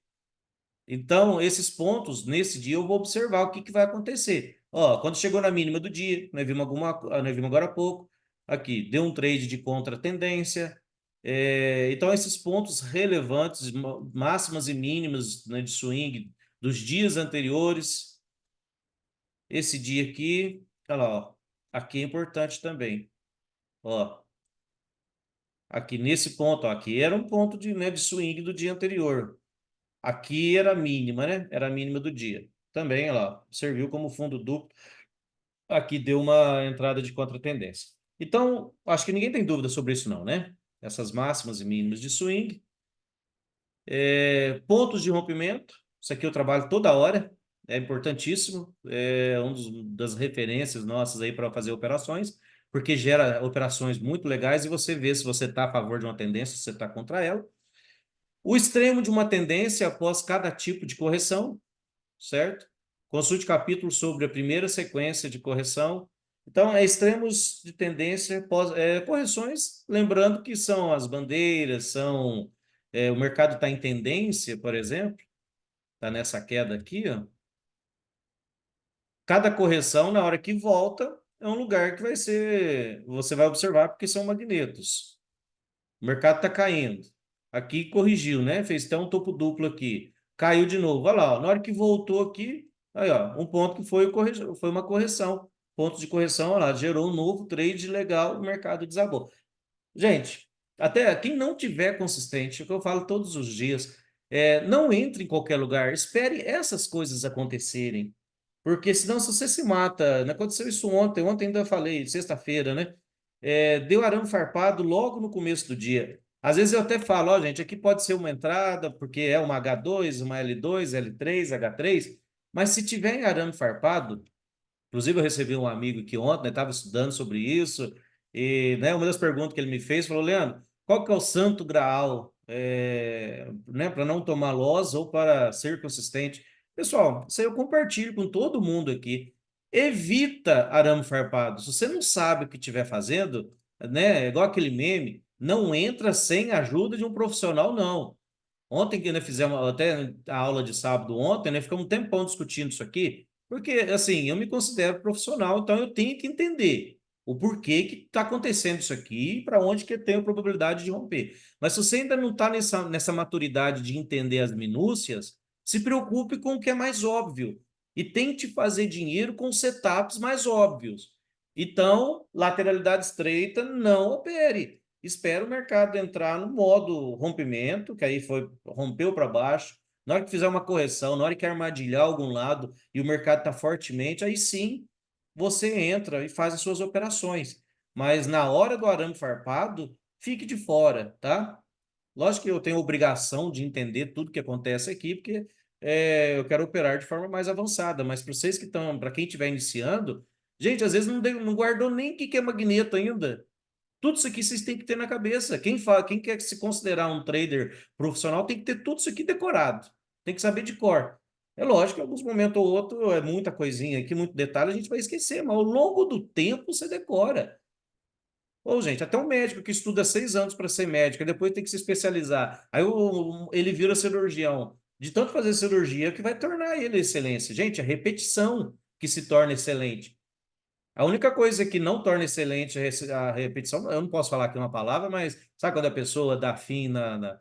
Então, esses pontos, nesse dia, eu vou observar o que, que vai acontecer. Ó, quando chegou na mínima do dia, nós vimos agora há pouco, aqui, deu um trade de contra-tendência. Então, esses pontos relevantes, máximas e mínimas, né, de swing dos dias anteriores, esse dia aqui, olha lá, ó, aqui é importante também. Ó, aqui nesse ponto, ó, aqui era um ponto de, né, de swing do dia anterior. Aqui era a mínima, né? Era a mínima do dia. Também, olha lá, serviu como fundo duplo. Aqui deu uma entrada de contra-tendência. Então, acho que ninguém tem dúvida sobre isso não, né? Essas máximas e mínimas de swing. Pontos de rompimento. Isso aqui eu trabalho toda hora. É importantíssimo. É uma das referências nossas aí para fazer operações, porque gera operações muito legais e você vê se você está a favor de uma tendência, se você está contra ela. O extremo de uma tendência após cada tipo de correção, certo? Consulte capítulo sobre a primeira sequência de correção. Então, extremos de tendência, correções, lembrando que são as bandeiras, o mercado está em tendência, por exemplo, está nessa queda aqui, ó. Cada correção, na hora que volta, é um lugar que você vai observar porque são magnetos. O mercado está caindo. Aqui corrigiu, né? Fez até um topo duplo aqui. Caiu de novo. Olha lá, ó. Na hora que voltou aqui, aí, ó, um ponto que foi uma correção. Ponto de correção, olha lá, gerou um novo trade legal, o mercado desabou. Gente, até quem não tiver consistente, é o que eu falo todos os dias, não entre em qualquer lugar, espere essas coisas acontecerem. Porque senão, se você se mata, né? Aconteceu isso ontem ainda falei, sexta-feira, né? Deu arame farpado logo no começo do dia. Às vezes eu até falo, ó, gente, aqui pode ser uma entrada, porque é uma H2, uma L2, L3, H3, mas se tiver em arame farpado, inclusive eu recebi um amigo que ontem estava estudando sobre isso, e né, uma das perguntas que ele me fez, falou, Leandro, qual que é o santo graal, né, para não tomar loss ou para ser consistente? Pessoal, isso aí eu compartilho com todo mundo aqui. Evita arame farpado. Se você não sabe o que estiver fazendo, né, é igual aquele meme, não entra sem a ajuda de um profissional, não. Ontem que nós fizemos até a aula de sábado ontem, né, ficamos um tempão discutindo isso aqui, porque assim, eu me considero profissional, então eu tenho que entender o porquê que está acontecendo isso aqui e para onde que eu tenho probabilidade de romper. Mas se você ainda não está nessa maturidade de entender as minúcias, se preocupe com o que é mais óbvio e tente fazer dinheiro com setups mais óbvios. Então, lateralidade estreita, não opere. Espera o mercado entrar no modo rompimento, que aí rompeu para baixo. Na hora que fizer uma correção, na hora que armadilhar algum lado e o mercado está fortemente, aí sim você entra e faz as suas operações. Mas na hora do arame farpado, fique de fora, tá? Lógico que eu tenho obrigação de entender tudo que acontece aqui, porque eu quero operar de forma mais avançada. Mas para vocês que estão, para quem estiver iniciando, gente, às vezes não guardou nem o que é magneto ainda. Tudo isso aqui vocês têm que ter na cabeça. Quem quer se considerar um trader profissional tem que ter tudo isso aqui decorado. Tem que saber de cor. É lógico que em alguns momentos ou outro é muita coisinha aqui, muito detalhe, a gente vai esquecer, mas ao longo do tempo você decora. Ô, gente, até um médico que estuda 6 anos para ser médico, e depois tem que se especializar. Aí ele vira cirurgião. De tanto fazer cirurgia, que vai tornar ele excelência. Gente, é repetição. que se torna excelente? A única coisa que não torna excelente a repetição, eu não posso falar aqui uma palavra, mas sabe quando a pessoa dá fim na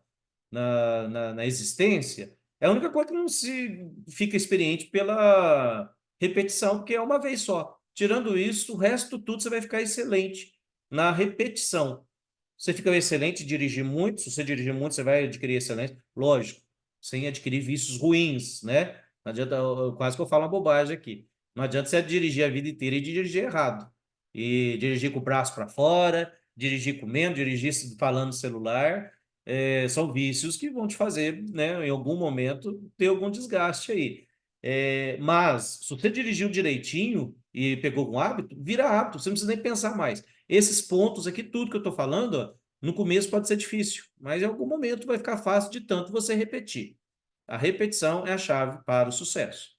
existência? É a única coisa que não se fica experiente pela repetição, porque é uma vez só. Tirando isso, o resto tudo você vai ficar excelente na repetição. Você fica excelente em dirigir muito, se você dirigir muito, você vai adquirir excelência, lógico, sem adquirir vícios ruins, né? Não adianta, quase que eu falo uma bobagem aqui. Não adianta você dirigir a vida inteira e dirigir errado. E dirigir com o braço para fora, dirigir comendo, dirigir falando no celular. São vícios que vão te fazer, né, em algum momento, ter algum desgaste aí. Mas, se você dirigiu direitinho e pegou um hábito, vira hábito, você não precisa nem pensar mais. Esses pontos aqui, tudo que eu estou falando, ó, no começo pode ser difícil, mas em algum momento vai ficar fácil de tanto você repetir. A repetição é a chave para o sucesso.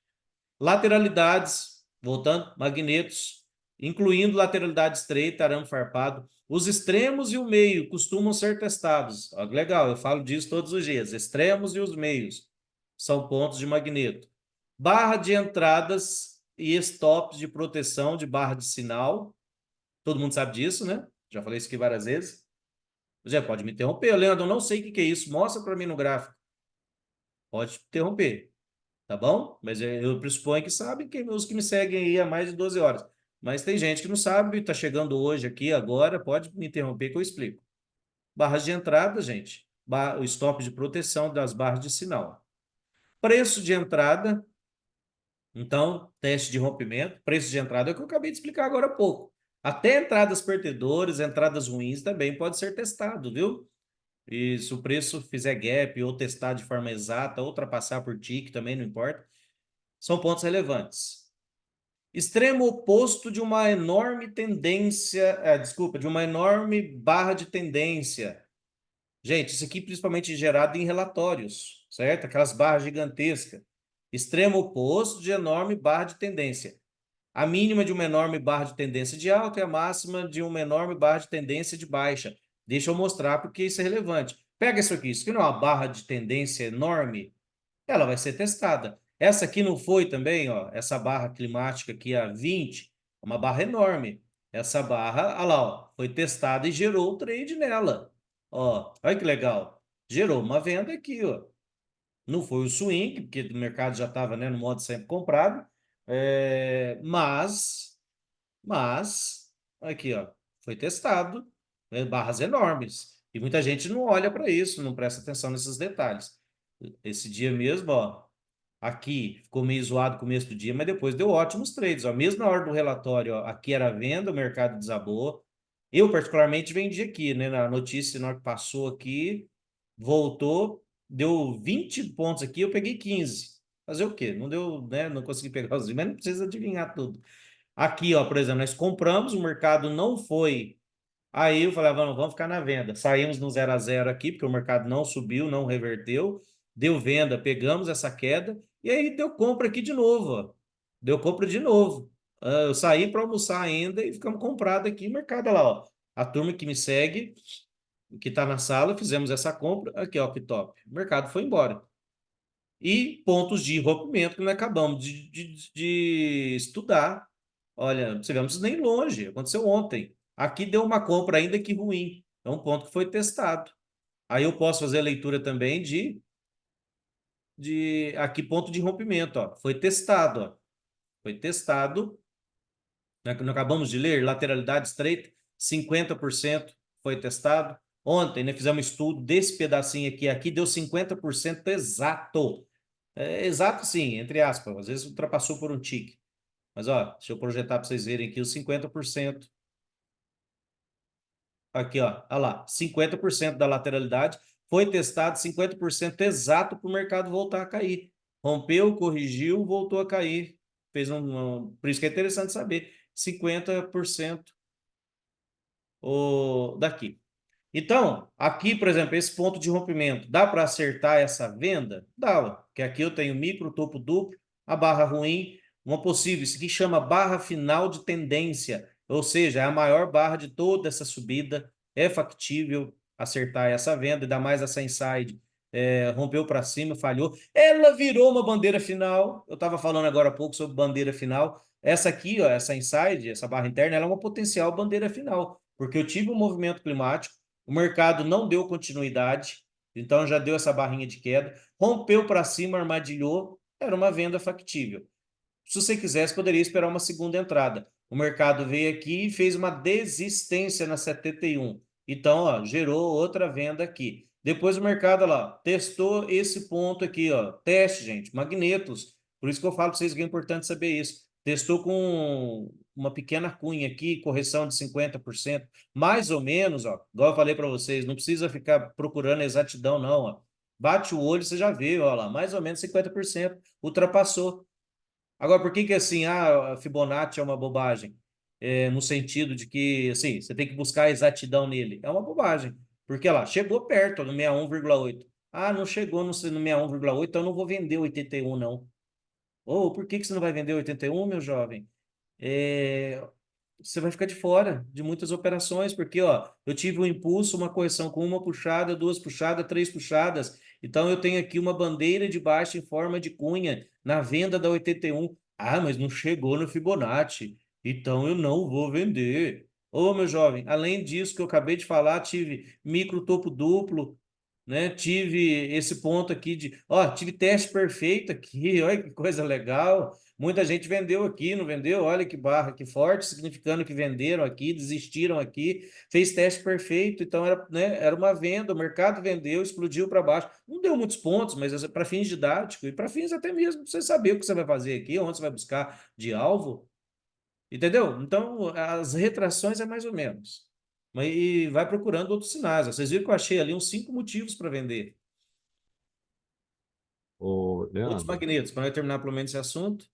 Lateralidades, voltando, magnetos, incluindo lateralidade estreita, arame farpado. Os extremos e o meio costumam ser testados. Ó, legal, eu falo disso todos os dias. Extremos e os meios são pontos de magneto. Barra de entradas e stops de proteção de barra de sinal. Todo mundo sabe disso, né? Já falei isso aqui várias vezes. Já pode me interromper, Leandro, eu não sei o que é isso. Mostra para mim no gráfico. Pode interromper, tá bom? Mas eu pressuponho que sabem, os que me seguem aí há mais de 12 horas. Mas tem gente que não sabe, está chegando hoje aqui, agora, pode me interromper que eu explico. Barras de entrada, gente. O stop de proteção das barras de sinal. Preço de entrada. Então, teste de rompimento. Preço de entrada é o que eu acabei de explicar agora há pouco. Até entradas perdedoras, entradas ruins também pode ser testado, viu? E se o preço fizer gap ou testar de forma exata, ou ultrapassar por tick, também não importa. São pontos relevantes. Extremo oposto de uma enorme tendência, desculpa, de uma enorme barra de tendência. Gente, isso aqui principalmente gerado em relatórios, certo? Aquelas barras gigantescas. Extremo oposto de enorme barra de tendência. A mínima de uma enorme barra de tendência de alta e a máxima de uma enorme barra de tendência de baixa. Deixa eu mostrar porque isso é relevante. Pega isso aqui não é uma barra de tendência enorme? Ela vai ser testada. Essa aqui não foi também, ó, essa barra climática aqui a 20, uma barra enorme. Essa barra, olha lá, ó, foi testada e gerou o trade nela. Ó, olha que legal. Gerou uma venda aqui, ó. Não foi o swing, porque o mercado já estava, né, no modo sempre comprado, mas, aqui, ó, foi testado, né, barras enormes. E muita gente não olha para isso, não presta atenção nesses detalhes. Esse dia mesmo, ó, aqui ficou meio zoado no começo do dia, mas depois deu ótimos trades. Ó. Mesmo na hora do relatório, ó, aqui era venda, o mercado desabou. Eu, particularmente, vendi aqui, né? Na notícia, na hora que passou aqui, voltou, deu 20 pontos aqui, eu peguei 15. Fazer o quê? Não deu, né? Não consegui pegar os, mas não precisa adivinhar tudo. Aqui, ó, por exemplo, nós compramos, o mercado não foi. Aí eu falei, vamos ficar na venda. Saímos no 0 a 0 aqui, porque o mercado não subiu, não reverteu. Deu venda, pegamos essa queda. E aí deu compra aqui de novo, ó. Deu compra de novo. Eu saí para almoçar ainda e ficamos comprados aqui. Mercado lá, ó. A turma que me segue, que está na sala, fizemos essa compra. Aqui, ó, que top. O mercado foi embora. E pontos de rompimento que nós acabamos de estudar. Olha, tivemos nem longe, aconteceu ontem. Aqui deu uma compra ainda que ruim. É um ponto que foi testado. Aí eu posso fazer a leitura também de aqui ponto de rompimento, ó. Foi testado, ó. Foi testado. Nós acabamos de ler, lateralidade estreita, 50% foi testado. Ontem, né, fizemos um estudo desse pedacinho aqui deu 50% exato. Exato sim, entre aspas, às vezes ultrapassou por um tique. Mas, ó, deixa eu projetar para vocês verem aqui os 50%. Aqui, ó, olha lá, 50% da lateralidade foi testado, 50% exato para o mercado voltar a cair. Rompeu, corrigiu, voltou a cair. Fez por isso que é interessante saber, 50% daqui. Então, aqui, por exemplo, esse ponto de rompimento, dá para acertar essa venda? Dá, porque aqui eu tenho micro, topo duplo, a barra ruim, uma possível, isso aqui chama barra final de tendência, ou seja, é a maior barra de toda essa subida, é factível acertar essa venda, ainda mais essa inside rompeu para cima, falhou. Ela virou uma bandeira final. Eu estava falando agora há pouco sobre bandeira final. Essa aqui, ó, essa inside, essa barra interna, ela é uma potencial bandeira final, porque eu tive um movimento climático, o mercado não deu continuidade, então já deu essa barrinha de queda, rompeu para cima, armadilhou, era uma venda factível. Se você quisesse, poderia esperar uma segunda entrada. O mercado veio aqui e fez uma desistência na 71. Então, ó, gerou outra venda aqui. Depois o mercado lá testou esse ponto aqui, ó. Teste, gente, magnetos. Por isso que eu falo para vocês que é importante saber isso. Testou com uma pequena cunha aqui, correção de 50%, mais ou menos, ó. Igual eu falei para vocês, não precisa ficar procurando exatidão, não, ó. Bate o olho, você já vê, ó lá, mais ou menos 50%, ultrapassou. Agora, por que que assim, a Fibonacci é uma bobagem? No sentido de que, assim, você tem que buscar a exatidão nele. É uma bobagem. Porque lá, chegou perto, no 61,8. Ah, não chegou no 61,8, então eu não vou vender 81, não. Ou por que que você não vai vender 81, meu jovem? Você vai ficar de fora de muitas operações, porque ó, eu tive um impulso, uma correção com uma puxada, duas puxadas, três puxadas. Então eu tenho aqui uma bandeira de baixa em forma de cunha na venda da 81. Ah, mas não chegou no Fibonacci, então eu não vou vender. Ô, meu jovem, além disso que eu acabei de falar, tive micro topo duplo, né? Tive esse ponto aqui de, ó, tive teste perfeito aqui, olha que coisa legal. Muita gente vendeu aqui, não vendeu? Olha que barra, que forte, significando que venderam aqui, desistiram aqui, fez teste perfeito, então era, né, era uma venda, o mercado vendeu, explodiu para baixo. Não deu muitos pontos, mas para fins didáticos e para fins até mesmo para você saber o que você vai fazer aqui, onde você vai buscar de alvo, entendeu? Então, as retrações é mais ou menos. Mas e vai procurando outros sinais. Ó. Vocês viram que eu achei ali uns 5 motivos para vender. Ô, Outros Leandro, magnetos, para eu terminar pelo menos esse assunto.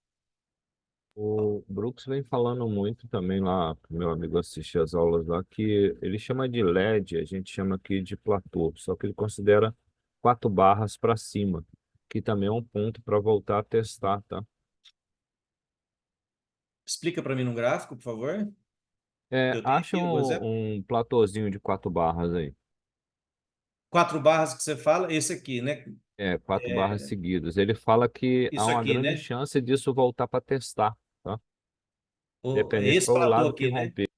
o Brooks vem falando muito também lá, meu amigo assiste as aulas lá, que ele chama de LED, a gente chama aqui de platô, só que ele considera 4 barras para cima, que também é um ponto para voltar a testar, tá? Explica para mim no gráfico, por favor. Eu tenho Acha aqui, por exemplo. um platôzinho de 4 barras aí. 4 barras que você fala, esse aqui, né? 4 barras seguidas. Ele fala que há Isso uma aqui, grande né? chance disso voltar para testar, tá? Independente Esse para o platô lado que aqui, né? romper.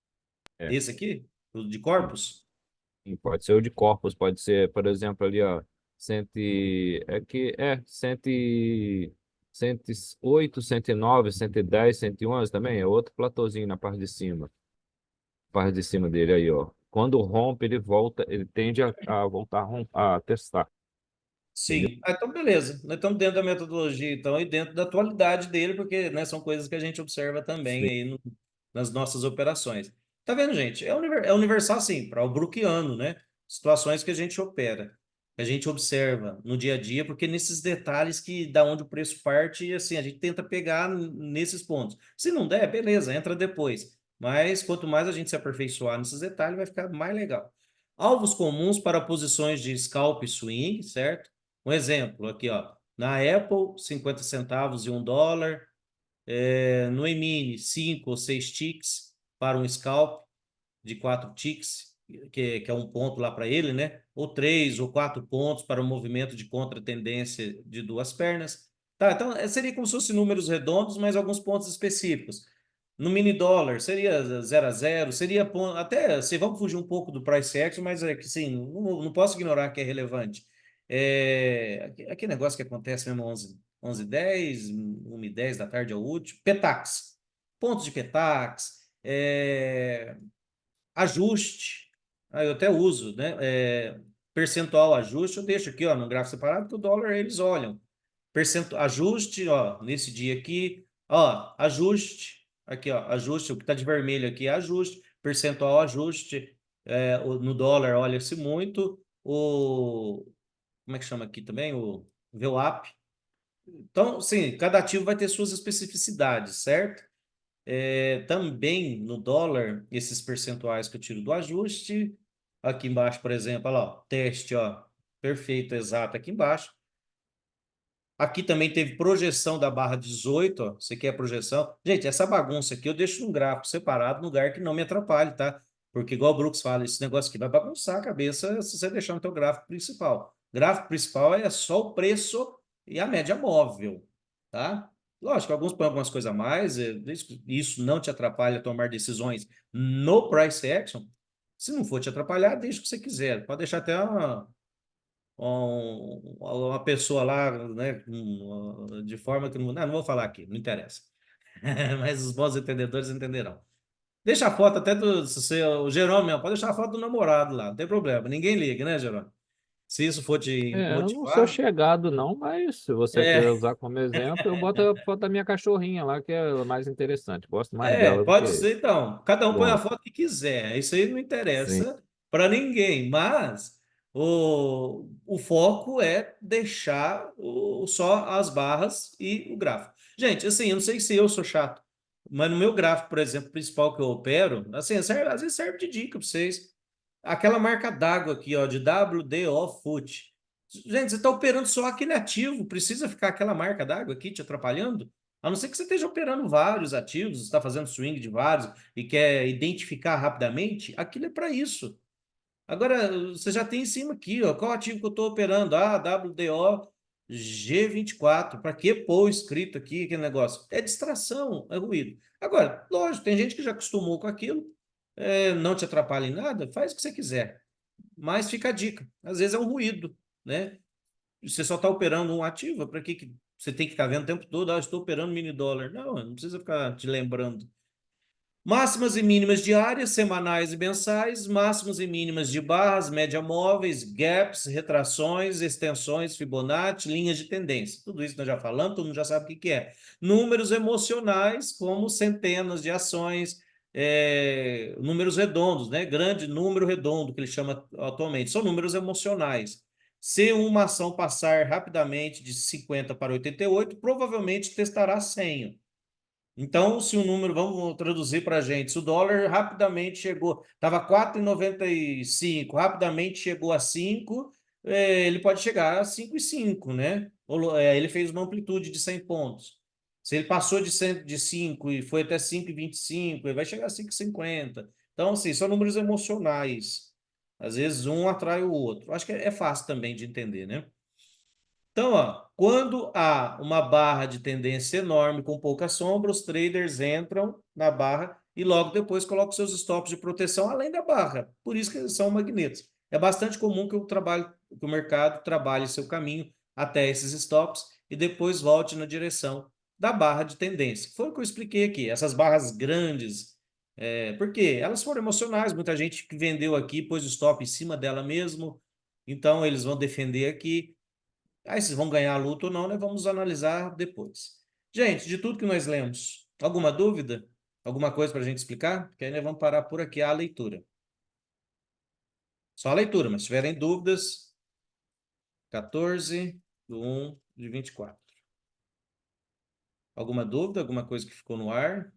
É, Esse aqui, o de sim. corpus. Sim, pode ser o de corpos, pode ser, por exemplo, ali, ó, cento, 108, 109, 110, 111 também, é outro platôzinho na parte de cima dele aí, ó. Quando rompe, ele volta, ele tende a voltar a testar, entendeu? Sim. Ah, então, beleza. Nós estamos dentro da metodologia, então, e dentro da atualidade dele, porque, né, são coisas que a gente observa também Sim, aí nas nossas operações. Tá vendo, gente? É universal, sim, para o brookiano, né? Situações que a gente opera, que a gente observa no dia a dia, porque nesses detalhes que da onde o preço parte, e assim, a gente tenta pegar nesses pontos. Se não der, beleza, entra depois. Mas quanto mais a gente se aperfeiçoar nesses detalhes, vai ficar mais legal. Alvos comuns para posições de scalp e swing, certo? Um exemplo aqui, ó. Na Apple, 50 centavos e $1. No E-mini, 5 ou 6 ticks para um scalp de 4 ticks, que é um ponto lá para ele, né? Ou 3 ou 4 pontos para o movimento de contra-tendência de duas pernas. Tá, então seria como se fossem números redondos, mas alguns pontos específicos. No mini dólar seria 0 a 0, seria até, se vamos fugir um pouco do price action, mas é que sim, não posso ignorar que é relevante. Aquele negócio que acontece mesmo 11h10, 1h10 da tarde ao último, Petax, pontos de Petax, ajuste, eu até uso, né? Percentual ajuste, eu deixo aqui, ó, no gráfico separado, que o dólar eles olham. Ajuste, ó, nesse dia aqui, ó, ajuste, aqui, ó, ajuste, o que está de vermelho aqui é ajuste, percentual ajuste, no dólar olha-se muito, como é que chama aqui também? O VWAP. Então, sim, cada ativo vai ter suas especificidades, certo? Também no dólar, esses percentuais que eu tiro do ajuste, aqui embaixo, por exemplo, olha lá, ó, teste, ó, perfeito, exato, aqui embaixo. Aqui também teve projeção da barra 18, ó. Você quer projeção? Gente, essa bagunça aqui eu deixo num gráfico separado, num lugar que não me atrapalhe, tá? Porque igual o Brooks fala, esse negócio aqui vai bagunçar a cabeça se você deixar no teu gráfico principal. Gráfico principal é só o preço e a média móvel, tá? Lógico, alguns põem algumas coisas a mais, isso não te atrapalha a tomar decisões no price action. Se não for te atrapalhar, deixa o que você quiser. Pode deixar até uma pessoa lá, né, de forma que não vou falar aqui, não interessa. Mas os bons entendedores entenderão. Deixa a foto até do seu Jerônimo, mesmo, pode deixar a foto do namorado lá, não tem problema. Ninguém liga, né, Jerônimo? Se isso for te Eu não sou motivar, chegado, não, mas se você quer é, usar como exemplo, eu boto a foto da minha cachorrinha lá, que é a mais interessante. Gosto mais dela do pode que ser então. Cada um põe a do foto que quiser. Isso aí não Sim. interessa para ninguém. Mas o foco é deixar só as barras e o gráfico. Gente, assim, eu não sei se eu sou chato, mas no meu gráfico, por exemplo, principal que eu opero, assim, às vezes serve de dica para vocês. Aquela marca d'água aqui, ó, de WDO Foot. Gente, você está operando só aquele ativo, precisa ficar aquela marca d'água aqui te atrapalhando? A não ser que você esteja operando vários ativos, está fazendo swing de vários e quer identificar rapidamente, aquilo é para isso. Agora, você já tem em cima aqui, ó, qual ativo que eu estou operando? Ah, WDO G24. Para que pôr escrito aqui aquele negócio? É distração, é ruído. Agora, lógico, tem gente que já acostumou com aquilo, não te atrapalha em nada, faz o que você quiser. Mas fica a dica, às vezes é um ruído, né? Você só está operando um ativo, para que você tem que ficar vendo o tempo todo? Ah, estou operando mini dólar. Não precisa ficar te lembrando. Máximas e mínimas diárias, semanais e mensais, máximas e mínimas de barras, média móveis, gaps, retrações, extensões, Fibonacci, linhas de tendência. Tudo isso nós já falamos, todo mundo já sabe o que é. Números emocionais, como centenas de ações, números redondos, né? Grande número redondo, que ele chama atualmente, são números emocionais. Se uma ação passar rapidamente de 50 para 88, provavelmente testará 100. Então, se o número, vamos traduzir para a gente, se o dólar rapidamente chegou, estava 4,95, rapidamente chegou a 5, ele pode chegar a 5,5, né? Ele fez uma amplitude de 100 pontos. Se ele passou de 5 e foi até 5,25, ele vai chegar a 5,50. Então, assim, são números emocionais. Às vezes um atrai o outro. Acho que é fácil também de entender, né? Então, ó, quando há uma barra de tendência enorme com pouca sombra, os traders entram na barra e logo depois colocam seus stops de proteção além da barra. Por isso que eles são magnetos. É bastante comum que que o mercado trabalhe seu caminho até esses stops e depois volte na direção da barra de tendência. Foi o que eu expliquei aqui. Essas barras grandes, porque elas foram emocionais. Muita gente que vendeu aqui pôs o stop em cima dela mesmo. Então, eles vão defender aqui. Aí, se vão ganhar a luta ou não, né? Vamos analisar depois. Gente, de tudo que nós lemos, alguma dúvida? Alguma coisa para a gente explicar? Porque aí nós vamos parar por aqui a leitura. Só a leitura, mas se tiverem dúvidas, 14/1/24. Alguma dúvida? Alguma coisa que ficou no ar?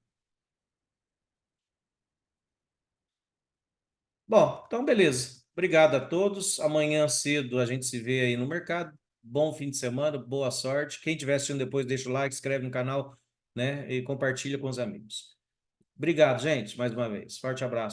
Bom, então beleza. Obrigado a todos. Amanhã cedo a gente se vê aí no mercado. Bom fim de semana, boa sorte. Quem estiver assistindo depois, deixa o like, inscreve no canal, né? E compartilha com os amigos. Obrigado, gente, mais uma vez. Forte abraço.